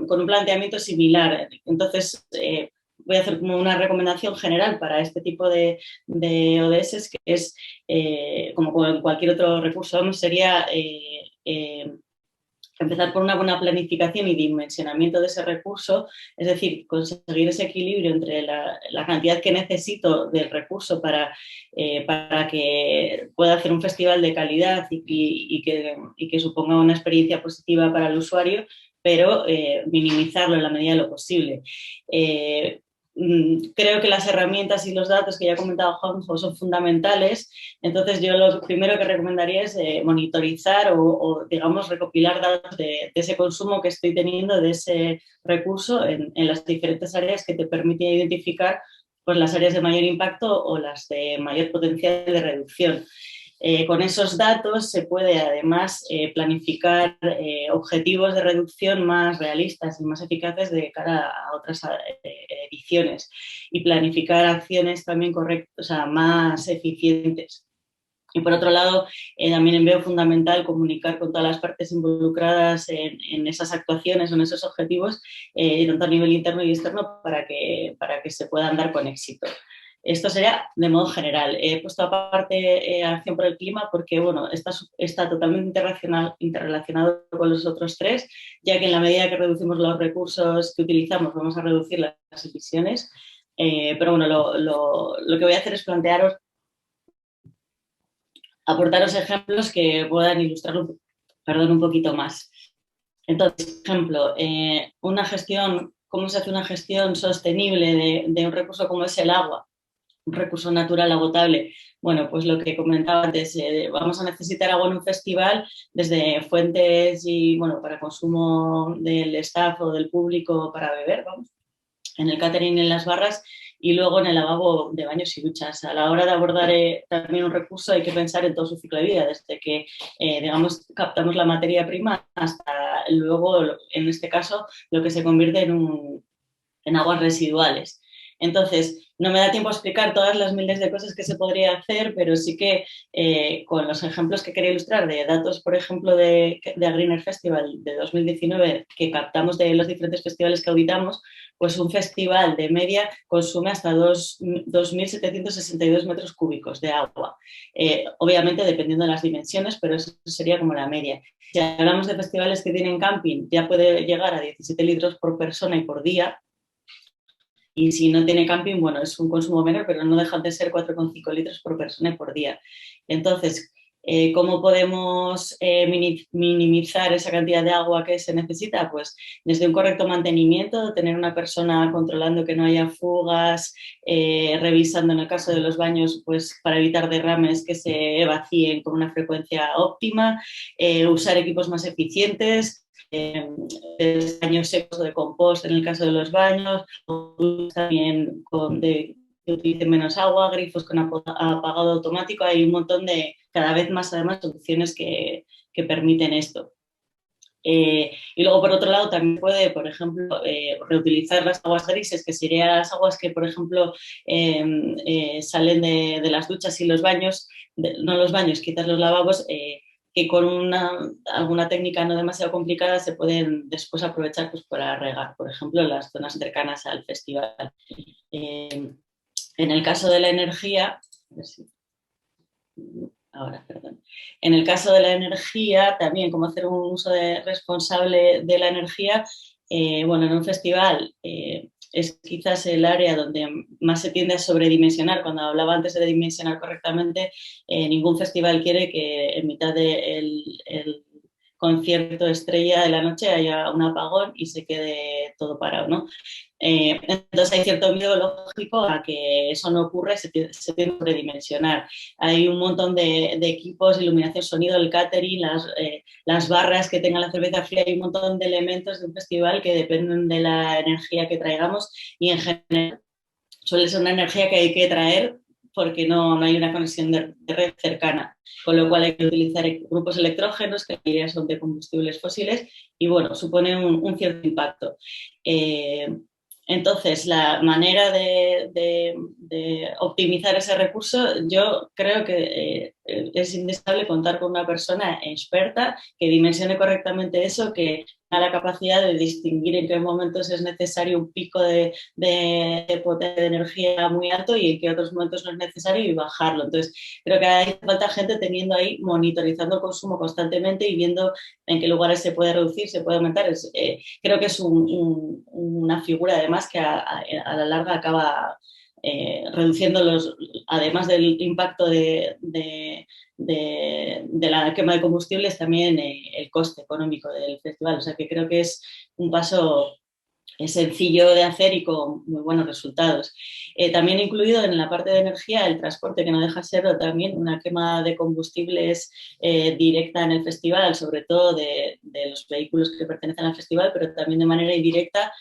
con un planteamiento similar. Entonces, voy a hacer como una recomendación general para este tipo de ODS, que es, como con cualquier otro recurso, sería empezar por una buena planificación y dimensionamiento de ese recurso, es decir, conseguir ese equilibrio entre la cantidad que necesito del recurso para que pueda hacer un festival de calidad y que suponga una experiencia positiva para el usuario, pero minimizarlo en la medida de lo posible. Creo que las herramientas y los datos que ya ha comentado Juanjo son fundamentales, entonces yo lo primero que recomendaría es monitorizar o digamos, recopilar datos de ese consumo que estoy teniendo de ese recurso en las diferentes áreas que te permiten identificar, pues, las áreas de mayor impacto o las de mayor potencial de reducción. Con esos datos se puede además planificar objetivos de reducción más realistas y más eficaces de cara a otras ediciones, y planificar acciones también correctas, o sea, más eficientes. Y por otro lado, también veo fundamental comunicar con todas las partes involucradas en esas actuaciones, en esos objetivos, tanto a nivel interno y externo, para que se puedan dar con éxito. Esto sería de modo general. He puesto aparte acción por el clima porque bueno, está totalmente interrelacionado con los otros tres, ya que en la medida que reducimos los recursos que utilizamos vamos a reducir las emisiones. Pero bueno, lo que voy a hacer es aportaros ejemplos que puedan ilustrarlo, un poquito más. Entonces, por ejemplo, ¿cómo se hace una gestión sostenible de un recurso como es el agua? Un recurso natural agotable. Bueno, pues lo que comentaba antes, vamos a necesitar agua en un festival desde fuentes y, bueno, para consumo del staff o del público para beber, vamos, en el catering, en las barras y luego en el lavabo de baños y duchas. A la hora de abordar también un recurso hay que pensar en todo su ciclo de vida, desde que, digamos, captamos la materia prima hasta luego, en este caso, lo que se convierte en aguas residuales. Entonces, no me da tiempo a explicar todas las miles de cosas que se podría hacer, pero sí que con los ejemplos que quería ilustrar de datos, por ejemplo, de Greener Festival de 2019, que captamos de los diferentes festivales que auditamos, pues un festival de media consume hasta 2.762 metros cúbicos de agua. Obviamente, dependiendo de las dimensiones, pero eso sería como la media. Si hablamos de festivales que tienen camping, ya puede llegar a 17 litros por persona y por día. Y si no tiene camping, bueno, es un consumo menor, pero no deja de ser 4,5 litros por persona y por día. Entonces, ¿cómo podemos minimizar esa cantidad de agua que se necesita? Pues desde un correcto mantenimiento, tener una persona controlando que no haya fugas, revisando en el caso de los baños, pues para evitar derrames que se vacíen con una frecuencia óptima, usar equipos más eficientes, de baños secos o de compost en el caso de los baños, también que utilicen menos agua, grifos con apagado automático. Hay un montón de, cada vez más además, soluciones que permiten esto. Y luego, por otro lado, también puede, por ejemplo, reutilizar las aguas grises, que serían las aguas que, por ejemplo, salen de las duchas y los baños, no los baños, quizás los lavabos, que con alguna técnica no demasiado complicada se pueden después aprovechar pues, para regar, por ejemplo, en las zonas cercanas al festival. En el caso de la energía, en el caso de la energía, también cómo hacer un uso responsable de la energía. Bueno, en un festival es quizás el área donde más se tiende a sobredimensionar. Cuando hablaba antes de dimensionar correctamente, ningún festival quiere que en mitad del concierto estrella de la noche haya un apagón y se quede todo parado, ¿no? Entonces hay cierto miedo lógico a que eso no ocurra y se tiene que sobredimensionar. Hay un montón de equipos, iluminación, sonido, el catering, las barras que tengan la cerveza fría, hay un montón de elementos de un festival que dependen de la energía que traigamos y en general suele ser una energía que hay que traer porque no hay una conexión de red cercana, con lo cual hay que utilizar grupos electrógenos que ya son de combustibles fósiles y bueno, supone un cierto impacto. Entonces, la manera de optimizar ese recurso, yo creo que es indispensable contar con una persona experta que dimensione correctamente eso, que tenga la capacidad de distinguir en qué momentos es necesario un pico de potencia de energía muy alto y en qué otros momentos no es necesario y bajarlo. Entonces, creo que hace falta gente teniendo ahí, monitorizando el consumo constantemente y viendo en qué lugares se puede reducir, se puede aumentar. Creo que es una figura además que a la larga acaba reduciendo además del impacto de la quema de combustibles, también el coste económico del festival. O sea que creo que es un paso sencillo de hacer y con muy buenos resultados. También incluido en la parte de energía el transporte, que no deja de ser también una quema de combustibles directa en el festival, sobre todo de los vehículos que pertenecen al festival, pero también de manera indirecta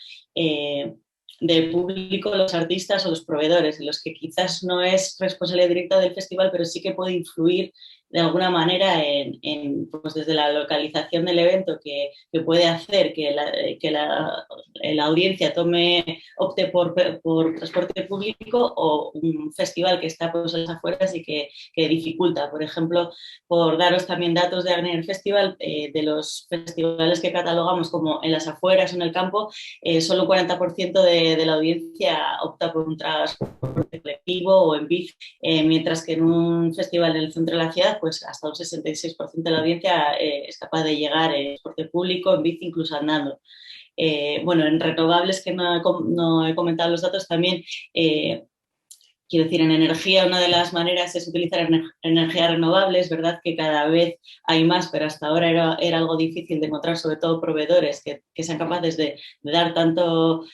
del público, los artistas o los proveedores, en los que quizás no es responsabilidad directa del festival, pero sí que puede influir de alguna manera pues desde la localización del evento que puede hacer que la audiencia opte por transporte público, o un festival que está pues a las afueras y que dificulta. Por ejemplo, por daros también datos de Agner Festival, de los festivales que catalogamos como en las afueras o en el campo, solo un 40% de la audiencia opta por un transporte colectivo o en bici, mientras que en un festival en el centro de la ciudad, pues hasta un 66% de la audiencia es capaz de llegar en transporte público, en bici, incluso andando. Bueno, en renovables, que no he comentado los datos, también quiero decir, en energía una de las maneras es utilizar energías renovables. Es verdad que cada vez hay más, pero hasta ahora era algo difícil de encontrar, sobre todo proveedores que sean capaces de dar tanto,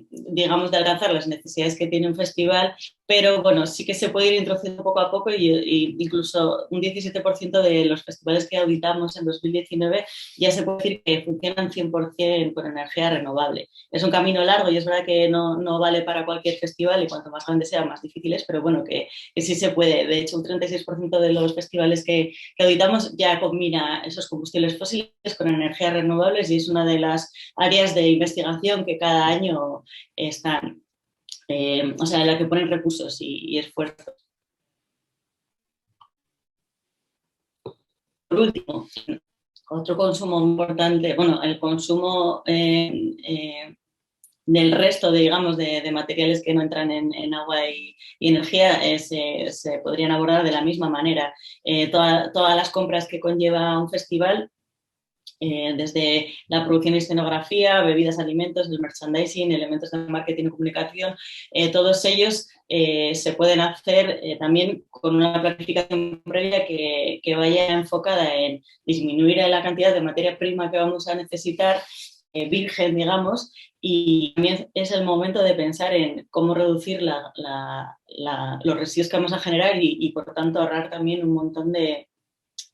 digamos, de alcanzar las necesidades que tiene un festival, pero bueno, sí que se puede ir introduciendo poco a poco, y incluso un 17% de los festivales que auditamos en 2019 ya se puede decir que funcionan 100% con energía renovable. Es un camino largo y es verdad que no vale para cualquier festival, y cuanto más grande sea, más difícil es, pero bueno, que sí se puede. De hecho, un 36% de los festivales que auditamos ya combina esos combustibles fósiles con energías renovables, y es una de las áreas de investigación que cada año están, o sea, en la que ponen recursos y esfuerzos. Por último, otro consumo importante, bueno, el consumo del resto, digamos, de materiales que no entran en agua y energía, se podrían abordar de la misma manera. Todas las compras que conlleva un festival, desde la producción y escenografía, bebidas, alimentos, el merchandising, elementos de marketing y comunicación, todos ellos se pueden hacer también con una planificación previa que vaya enfocada en disminuir la cantidad de materia prima que vamos a necesitar, virgen, digamos, y también es el momento de pensar en cómo reducir los residuos que vamos a generar, y por tanto ahorrar también un montón de,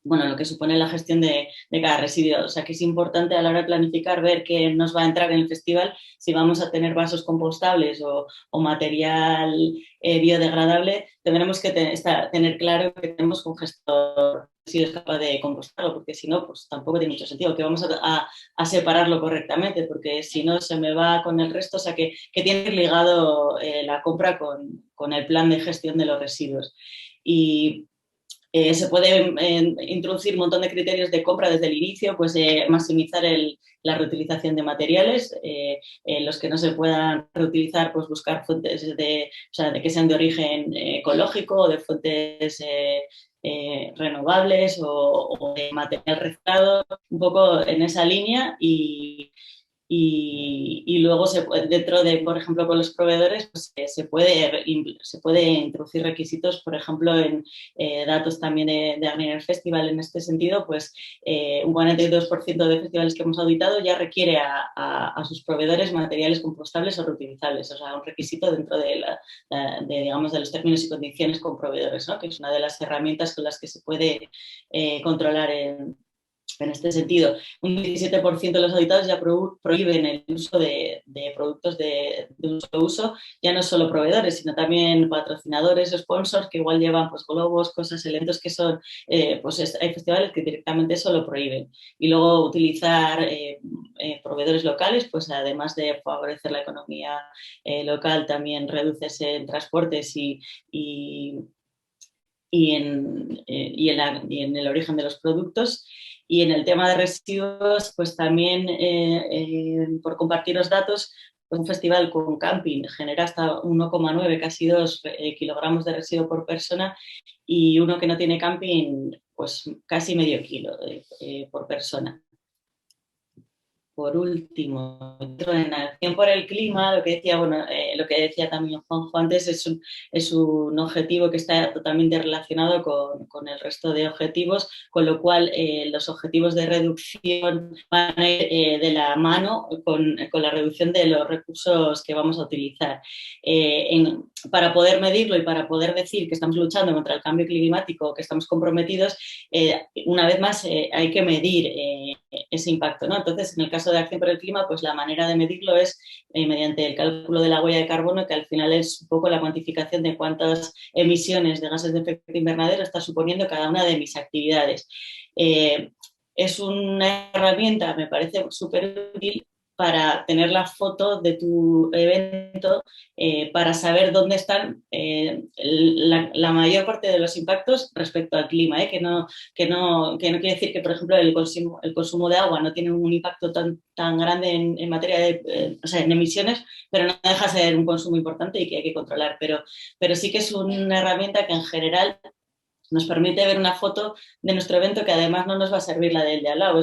bueno, lo que supone la gestión de cada residuo. O sea, que es importante a la hora de planificar ver qué nos va a entrar en el festival, si vamos a tener vasos compostables o material biodegradable. Tendremos que tener claro que tenemos un gestor si es capaz de compostarlo, porque si no, pues tampoco tiene mucho sentido, que vamos a separarlo correctamente, porque si no se me va con el resto. O sea, que tiene que ir ligado la compra con el plan de gestión de los residuos. Y se puede introducir un montón de criterios de compra desde el inicio, pues maximizar la reutilización de materiales, los que no se puedan reutilizar, pues buscar fuentes de que sean de origen ecológico, o de fuentes renovables, o de material reciclado, un poco en esa línea. Y luego dentro de, por ejemplo, con los proveedores, pues, se puede introducir requisitos, por ejemplo, en datos también de Agner Festival. En este sentido, pues un 42% de festivales que hemos auditado ya requiere a sus proveedores materiales compostables o reutilizables. O sea, un requisito dentro digamos, de los términos y condiciones con proveedores, ¿no? Que es una de las herramientas con las que se puede controlar en este sentido. Un 17% de los auditados ya prohíben el uso de productos de un solo uso, ya no solo proveedores, sino también patrocinadores, sponsors, que igual llevan pues globos, cosas, elementos que son, pues hay festivales que directamente solo prohíben. Y luego utilizar proveedores locales, pues además de favorecer la economía local, también reduces en transportes y en el origen de los productos. Y en el tema de residuos, pues también, por compartir los datos, un festival con camping genera hasta 1,9, casi 2 kilogramos de residuo por persona, y uno que no tiene camping, pues casi medio kilo por persona. Por último, en acción por el clima, lo que decía también Juanjo antes, es un objetivo que está totalmente relacionado con el resto de objetivos, con lo cual los objetivos de reducción van a ir de la mano con la reducción de los recursos que vamos a utilizar. Para poder medirlo y para poder decir que estamos luchando contra el cambio climático, que estamos comprometidos, una vez más hay que medir ese impacto, ¿no? Entonces, en el caso de Acción por el Clima, pues la manera de medirlo es mediante el cálculo de la huella de carbono, que al final es un poco la cuantificación de cuántas emisiones de gases de efecto invernadero está suponiendo cada una de mis actividades. Es una herramienta, me parece súper útil para tener la foto de tu evento, para saber dónde están la mayor parte de los impactos respecto al clima, que no quiere decir que, por ejemplo, el consumo de agua no tiene un impacto tan grande en materia de, o sea, en emisiones, pero no deja de ser un consumo importante y que hay que controlar. Pero sí que es una herramienta que en general nos permite ver una foto de nuestro evento, que además no nos va a servir la del de al lado.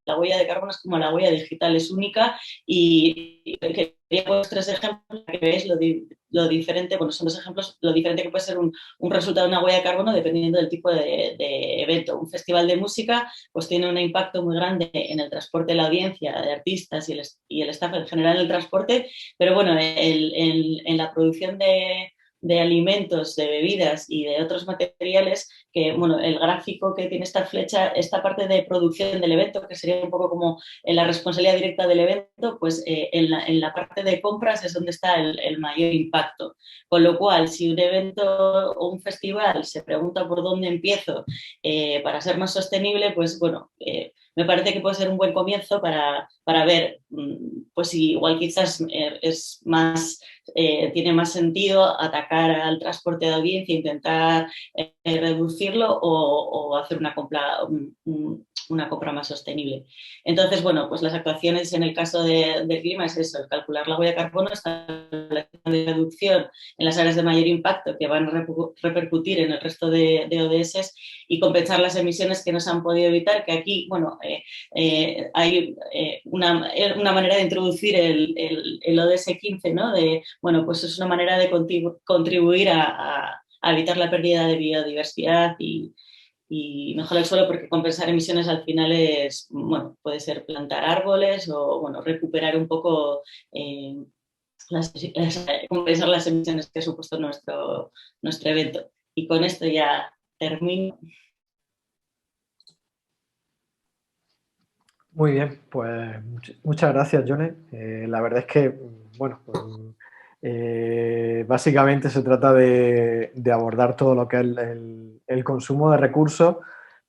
La huella de carbono es como la huella digital, es única, y quería poner 3 ejemplos para que veáis lo diferente, bueno, son 2 ejemplos, lo diferente que puede ser un resultado de una huella de carbono dependiendo del tipo de evento. Un festival de música pues tiene un impacto muy grande en el transporte de la audiencia, de artistas y el staff en general en el transporte, pero bueno, en la producción de alimentos, de bebidas y de otros materiales, que bueno, el gráfico que tiene esta flecha, esta parte de producción del evento, que sería un poco como la responsabilidad directa del evento, pues en la parte de compras es donde está el mayor impacto. Con lo cual, si un evento o un festival se pregunta por dónde empiezo para ser más sostenible, pues bueno, me parece que puede ser un buen comienzo para ver, pues si igual quizás es más, tiene más sentido atacar al transporte de audiencia, intentar reducirlo o hacer una compra más sostenible. Entonces, bueno, pues las actuaciones en el caso del clima es eso, el calcular la huella de carbono, establecer de reducción en las áreas de mayor impacto que van a repercutir en el resto de ODS y compensar las emisiones que no se han podido evitar, que aquí, bueno, hay una manera de introducir el ODS 15, ¿no? Bueno, pues es una manera de contribuir a evitar la pérdida de biodiversidad y mejorar el suelo, porque compensar emisiones al final es, bueno, puede ser plantar árboles o, bueno, recuperar un poco, compensar las emisiones que ha supuesto nuestro evento. Y con esto ya termino. Muy bien, pues muchas gracias, Yone. La verdad es que, bueno, pues, básicamente se trata de abordar todo lo que es el consumo de recursos,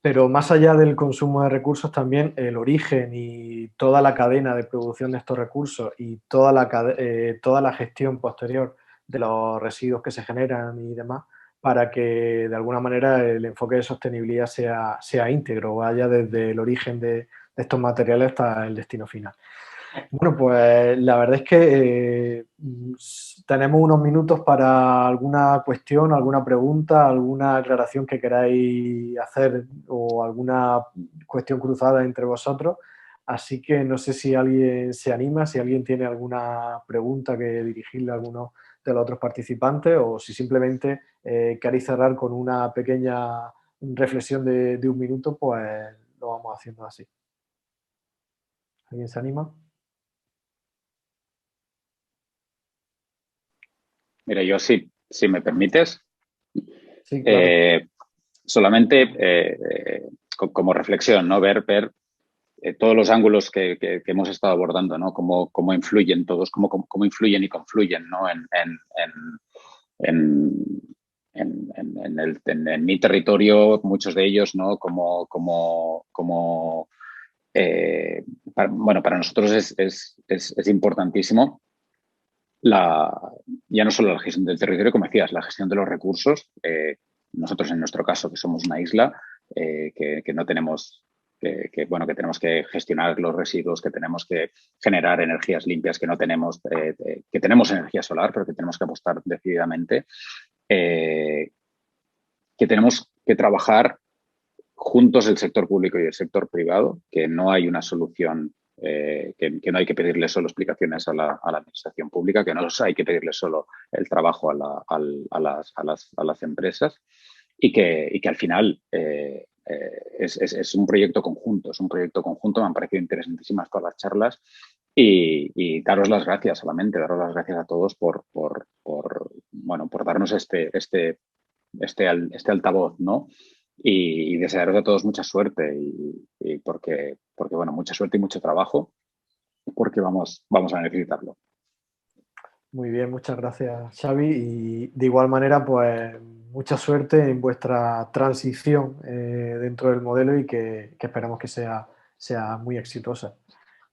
pero más allá del consumo de recursos también el origen y toda la cadena de producción de estos recursos y toda la gestión posterior de los residuos que se generan y demás, para que de alguna manera el enfoque de sostenibilidad sea íntegro, vaya desde el origen de estos materiales hasta el destino final. Bueno, pues la verdad es que tenemos unos minutos para alguna cuestión, alguna pregunta, alguna aclaración que queráis hacer o alguna cuestión cruzada entre vosotros. Así que no sé si alguien se anima, si alguien tiene alguna pregunta que dirigirle a alguno de los otros participantes o si simplemente queréis cerrar con una pequeña reflexión de un minuto, pues lo vamos haciendo así. ¿Alguien se anima? Mira, yo sí, si me permites, Sí, claro. solamente como reflexión, ¿no? Ver todos los ángulos que hemos estado abordando, ¿no? Cómo influyen todos, cómo influyen y confluyen, ¿no? En mi territorio, muchos de ellos, ¿no? Para nosotros es importantísimo ya no solo la gestión del territorio, como decías, la gestión de los recursos. Nosotros, en nuestro caso, que somos una isla, que no tenemos, que tenemos que gestionar los residuos, que tenemos que generar energías limpias, que no tenemos, que tenemos energía solar, pero que tenemos que apostar decididamente, que tenemos que trabajar juntos el sector público y el sector privado, que no hay una solución, que no hay que pedirle solo explicaciones a la administración pública, que no hay que pedirle solo el trabajo a las empresas y que al final es un proyecto conjunto. Es un proyecto conjunto, me han parecido interesantísimas todas las charlas y daros las gracias solamente, daros las gracias a todos por darnos este altavoz, ¿no? y desearos a todos mucha suerte y porque, bueno, mucha suerte y mucho trabajo, porque vamos a necesitarlo. Muy bien, muchas gracias, Xavi. Y de igual manera, pues mucha suerte en vuestra transición dentro del modelo y que esperamos que sea muy exitosa.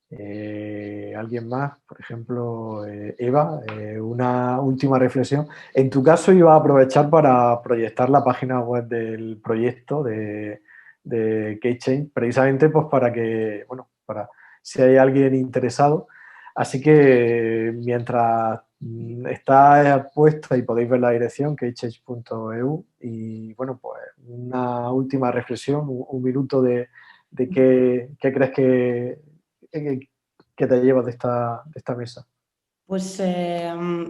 ¿Alguien más? Por ejemplo, Eva, una última reflexión. En tu caso, iba a aprovechar para proyectar la página web del proyecto de KChange, precisamente pues para que, bueno, para si hay alguien interesado. Así que mientras está puesta y podéis ver la dirección, kchange.eu, y bueno, pues una última reflexión, un minuto de qué crees que te llevas de esta mesa. Pues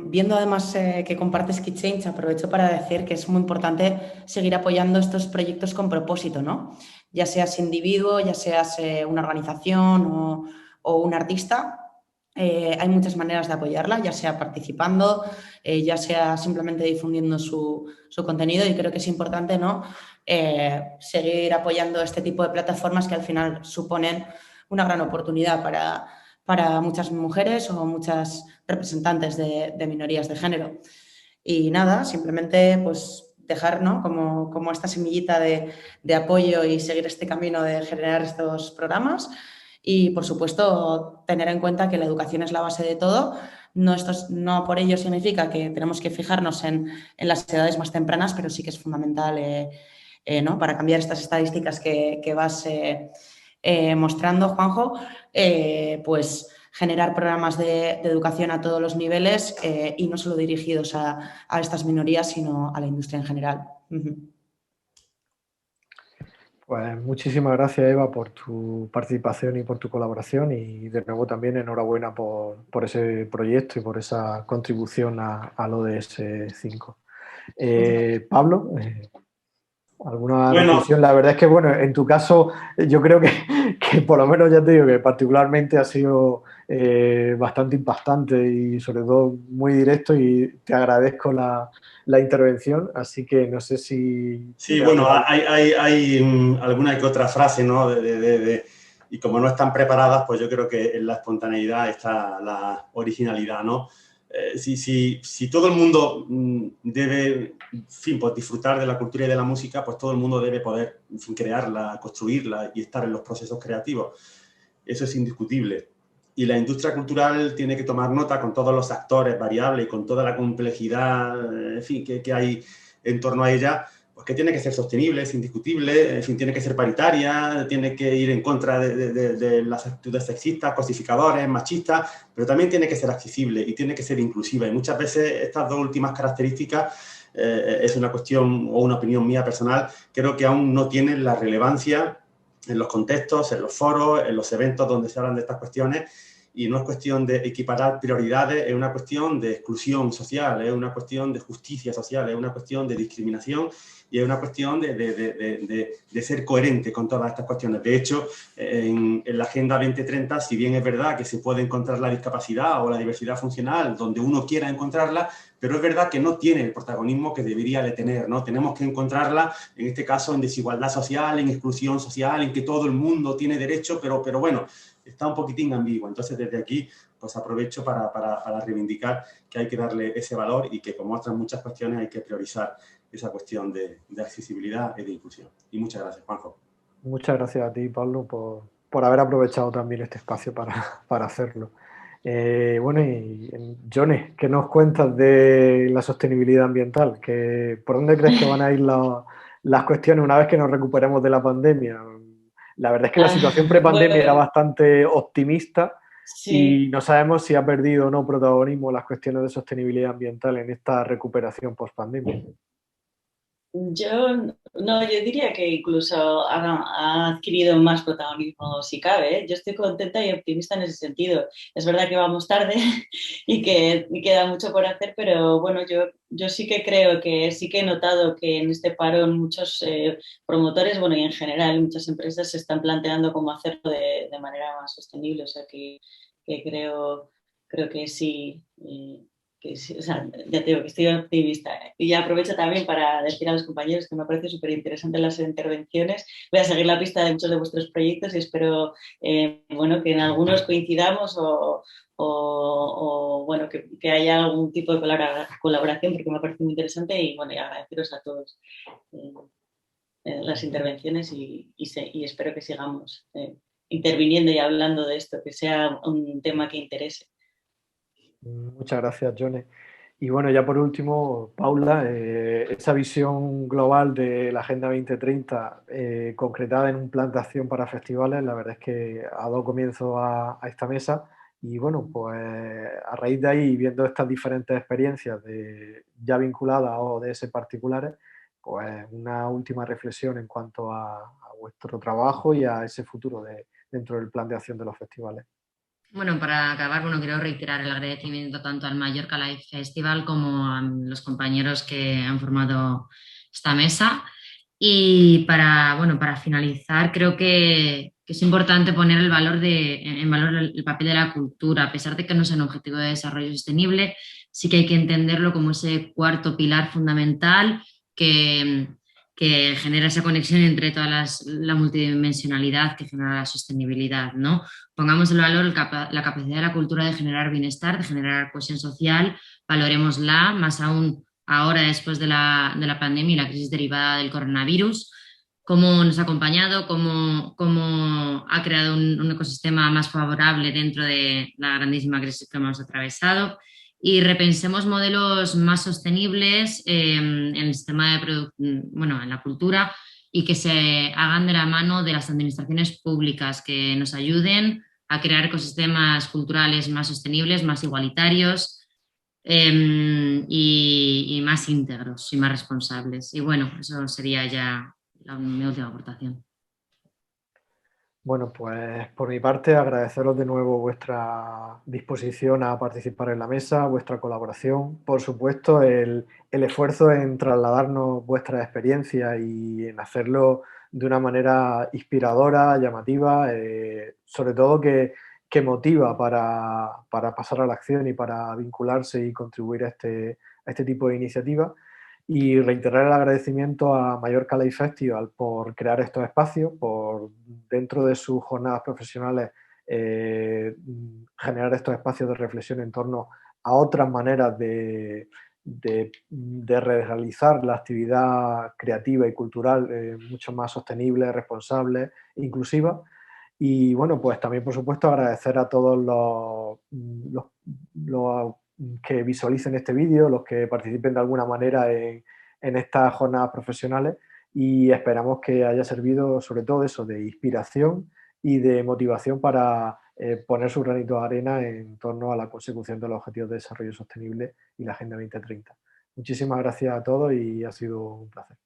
viendo además que compartes KeyChange, aprovecho para decir que es muy importante seguir apoyando estos proyectos con propósito, ¿no? Ya seas individuo, ya seas una organización o un artista, hay muchas maneras de apoyarla, ya sea participando, ya sea simplemente difundiendo su contenido, y creo que es importante, ¿no? Seguir apoyando este tipo de plataformas que al final suponen una gran oportunidad para muchas mujeres o muchas representantes de minorías de género. Y nada, simplemente pues dejar, ¿no? como esta semillita de apoyo y seguir este camino de generar estos programas. Y, por supuesto, tener en cuenta que la educación es la base de todo. No por ello significa que tenemos que fijarnos en las edades más tempranas, pero sí que es fundamental ¿no? Para cambiar estas estadísticas que vas mostrando, Juanjo, pues generar programas de educación a todos los niveles y no solo dirigidos a estas minorías, sino a la industria en general. Pues muchísimas gracias, Eva, por tu participación y por tu colaboración, y de nuevo también enhorabuena por ese proyecto y por esa contribución al ODS 5. Pablo, ¿alguna Bueno, reflexión? La verdad es que, bueno, en tu caso, yo creo que por lo menos ya te digo que particularmente ha sido bastante impactante y sobre todo muy directo, y te agradezco la intervención, así que no sé si... sí, bueno, hay alguna que otra frase, ¿no? Y como no están preparadas, pues yo creo que en la espontaneidad está la originalidad, ¿no? Si todo el mundo debe, en fin, pues disfrutar de la cultura y de la música, pues todo el mundo debe poder, en fin, crearla, construirla y estar en los procesos creativos. Eso es indiscutible. Y la industria cultural tiene que tomar nota con todos los actores variables y con toda la complejidad, en fin, que hay en torno a ella, pues que tiene que ser sostenible, es indiscutible, en fin, tiene que ser paritaria, tiene que ir en contra de las actitudes sexistas, cosificadores, machistas, pero también tiene que ser accesible y tiene que ser inclusiva. Y muchas veces estas dos últimas características, es una cuestión o una opinión mía personal, creo que aún no tienen la relevancia en los contextos, en los foros, en los eventos donde se hablan de estas cuestiones. Y no es cuestión de equiparar prioridades, es una cuestión de exclusión social, es una cuestión de justicia social, es una cuestión de discriminación y es una cuestión de ser coherente con todas estas cuestiones. De hecho, en la Agenda 2030, si bien es verdad que se puede encontrar la discapacidad o la diversidad funcional donde uno quiera encontrarla, pero es verdad que no tiene el protagonismo que debería de tener, ¿no? Tenemos que encontrarla, en este caso, en desigualdad social, en exclusión social, en que todo el mundo tiene derecho, pero bueno, está un poquitín ambiguo. Entonces, desde aquí, pues aprovecho para reivindicar que hay que darle ese valor y que, como otras muchas cuestiones, hay que priorizar esa cuestión de accesibilidad y de inclusión. Y muchas gracias, Juanjo. Muchas gracias a ti, Pablo, por haber aprovechado también este espacio para hacerlo. Bueno, y Johnny, ¿qué nos cuentas de la sostenibilidad ambiental? ¿Por dónde crees que van a ir las cuestiones una vez que nos recuperemos de la pandemia? La verdad es que la situación prepandemia era bastante optimista, sí. y no sabemos si ha perdido o no protagonismo las cuestiones de sostenibilidad ambiental en esta recuperación post-pandemia. Yo diría que incluso ha adquirido más protagonismo si cabe, ¿eh? Yo estoy contenta y optimista en ese sentido. Es verdad que vamos tarde y que queda mucho por hacer, pero bueno, yo sí que creo que sí que he notado que en este parón muchos promotores, bueno, y en general muchas empresas se están planteando cómo hacerlo de manera más sostenible. O sea que creo que sí. o sea, ya te digo que estoy optimista. Y ya aprovecho también para decir a los compañeros que me parece súper interesante las intervenciones. Voy a seguir la pista de muchos de vuestros proyectos y espero bueno, que en algunos coincidamos o bueno, que haya algún tipo de colaboración, porque me parece muy interesante, y bueno, y agradeceros a todos las intervenciones y espero que sigamos interviniendo y hablando de esto, que sea un tema que interese. Muchas gracias, Jone. Y bueno, ya por último, Paula, esa visión global de la Agenda 2030 concretada en un plan de acción para festivales, la verdad es que ha dado comienzo a esta mesa y bueno, pues a raíz de ahí, viendo estas diferentes experiencias ya vinculadas o de ese particulares, pues una última reflexión en cuanto a vuestro trabajo y a ese futuro dentro del plan de acción de los festivales. Bueno, para acabar, bueno, quiero reiterar el agradecimiento tanto al Mallorca Live Festival como a los compañeros que han formado esta mesa. Y para finalizar, creo que es importante poner en valor el papel de la cultura. A pesar de que no sea un objetivo de desarrollo sostenible, sí que hay que entenderlo como ese cuarto pilar fundamental que genera esa conexión entre la multidimensionalidad que genera la sostenibilidad, ¿no? Pongamos en valor la capacidad de la cultura de generar bienestar, de generar cohesión social, valorémosla, más aún ahora después de la pandemia y la crisis derivada del coronavirus, cómo nos ha acompañado, cómo ha creado un ecosistema más favorable dentro de la grandísima crisis que hemos atravesado, y repensemos modelos más sostenibles en el sistema en la cultura, y que se hagan de la mano de las administraciones públicas, que nos ayuden a crear ecosistemas culturales más sostenibles, más igualitarios y más íntegros y más responsables. Y bueno, eso sería ya mi última aportación. Bueno, pues por mi parte agradeceros de nuevo vuestra disposición a participar en la mesa, vuestra colaboración, por supuesto el esfuerzo en trasladarnos vuestras experiencias y en hacerlo de una manera inspiradora, llamativa, sobre todo que motiva para pasar a la acción y para vincularse y contribuir a este tipo de iniciativas. Y reiterar el agradecimiento a Mallorca Live Festival por crear estos espacios, por dentro de sus jornadas profesionales generar estos espacios de reflexión en torno a otras maneras de realizar la actividad creativa y cultural mucho más sostenible, responsable, inclusiva. Y bueno, pues también por supuesto agradecer a todos los que visualicen este vídeo, los que participen de alguna manera en estas jornadas profesionales, y esperamos que haya servido sobre todo eso de inspiración y de motivación para poner su granito de arena en torno a la consecución de los Objetivos de Desarrollo Sostenible y la Agenda 2030. Muchísimas gracias a todos y ha sido un placer.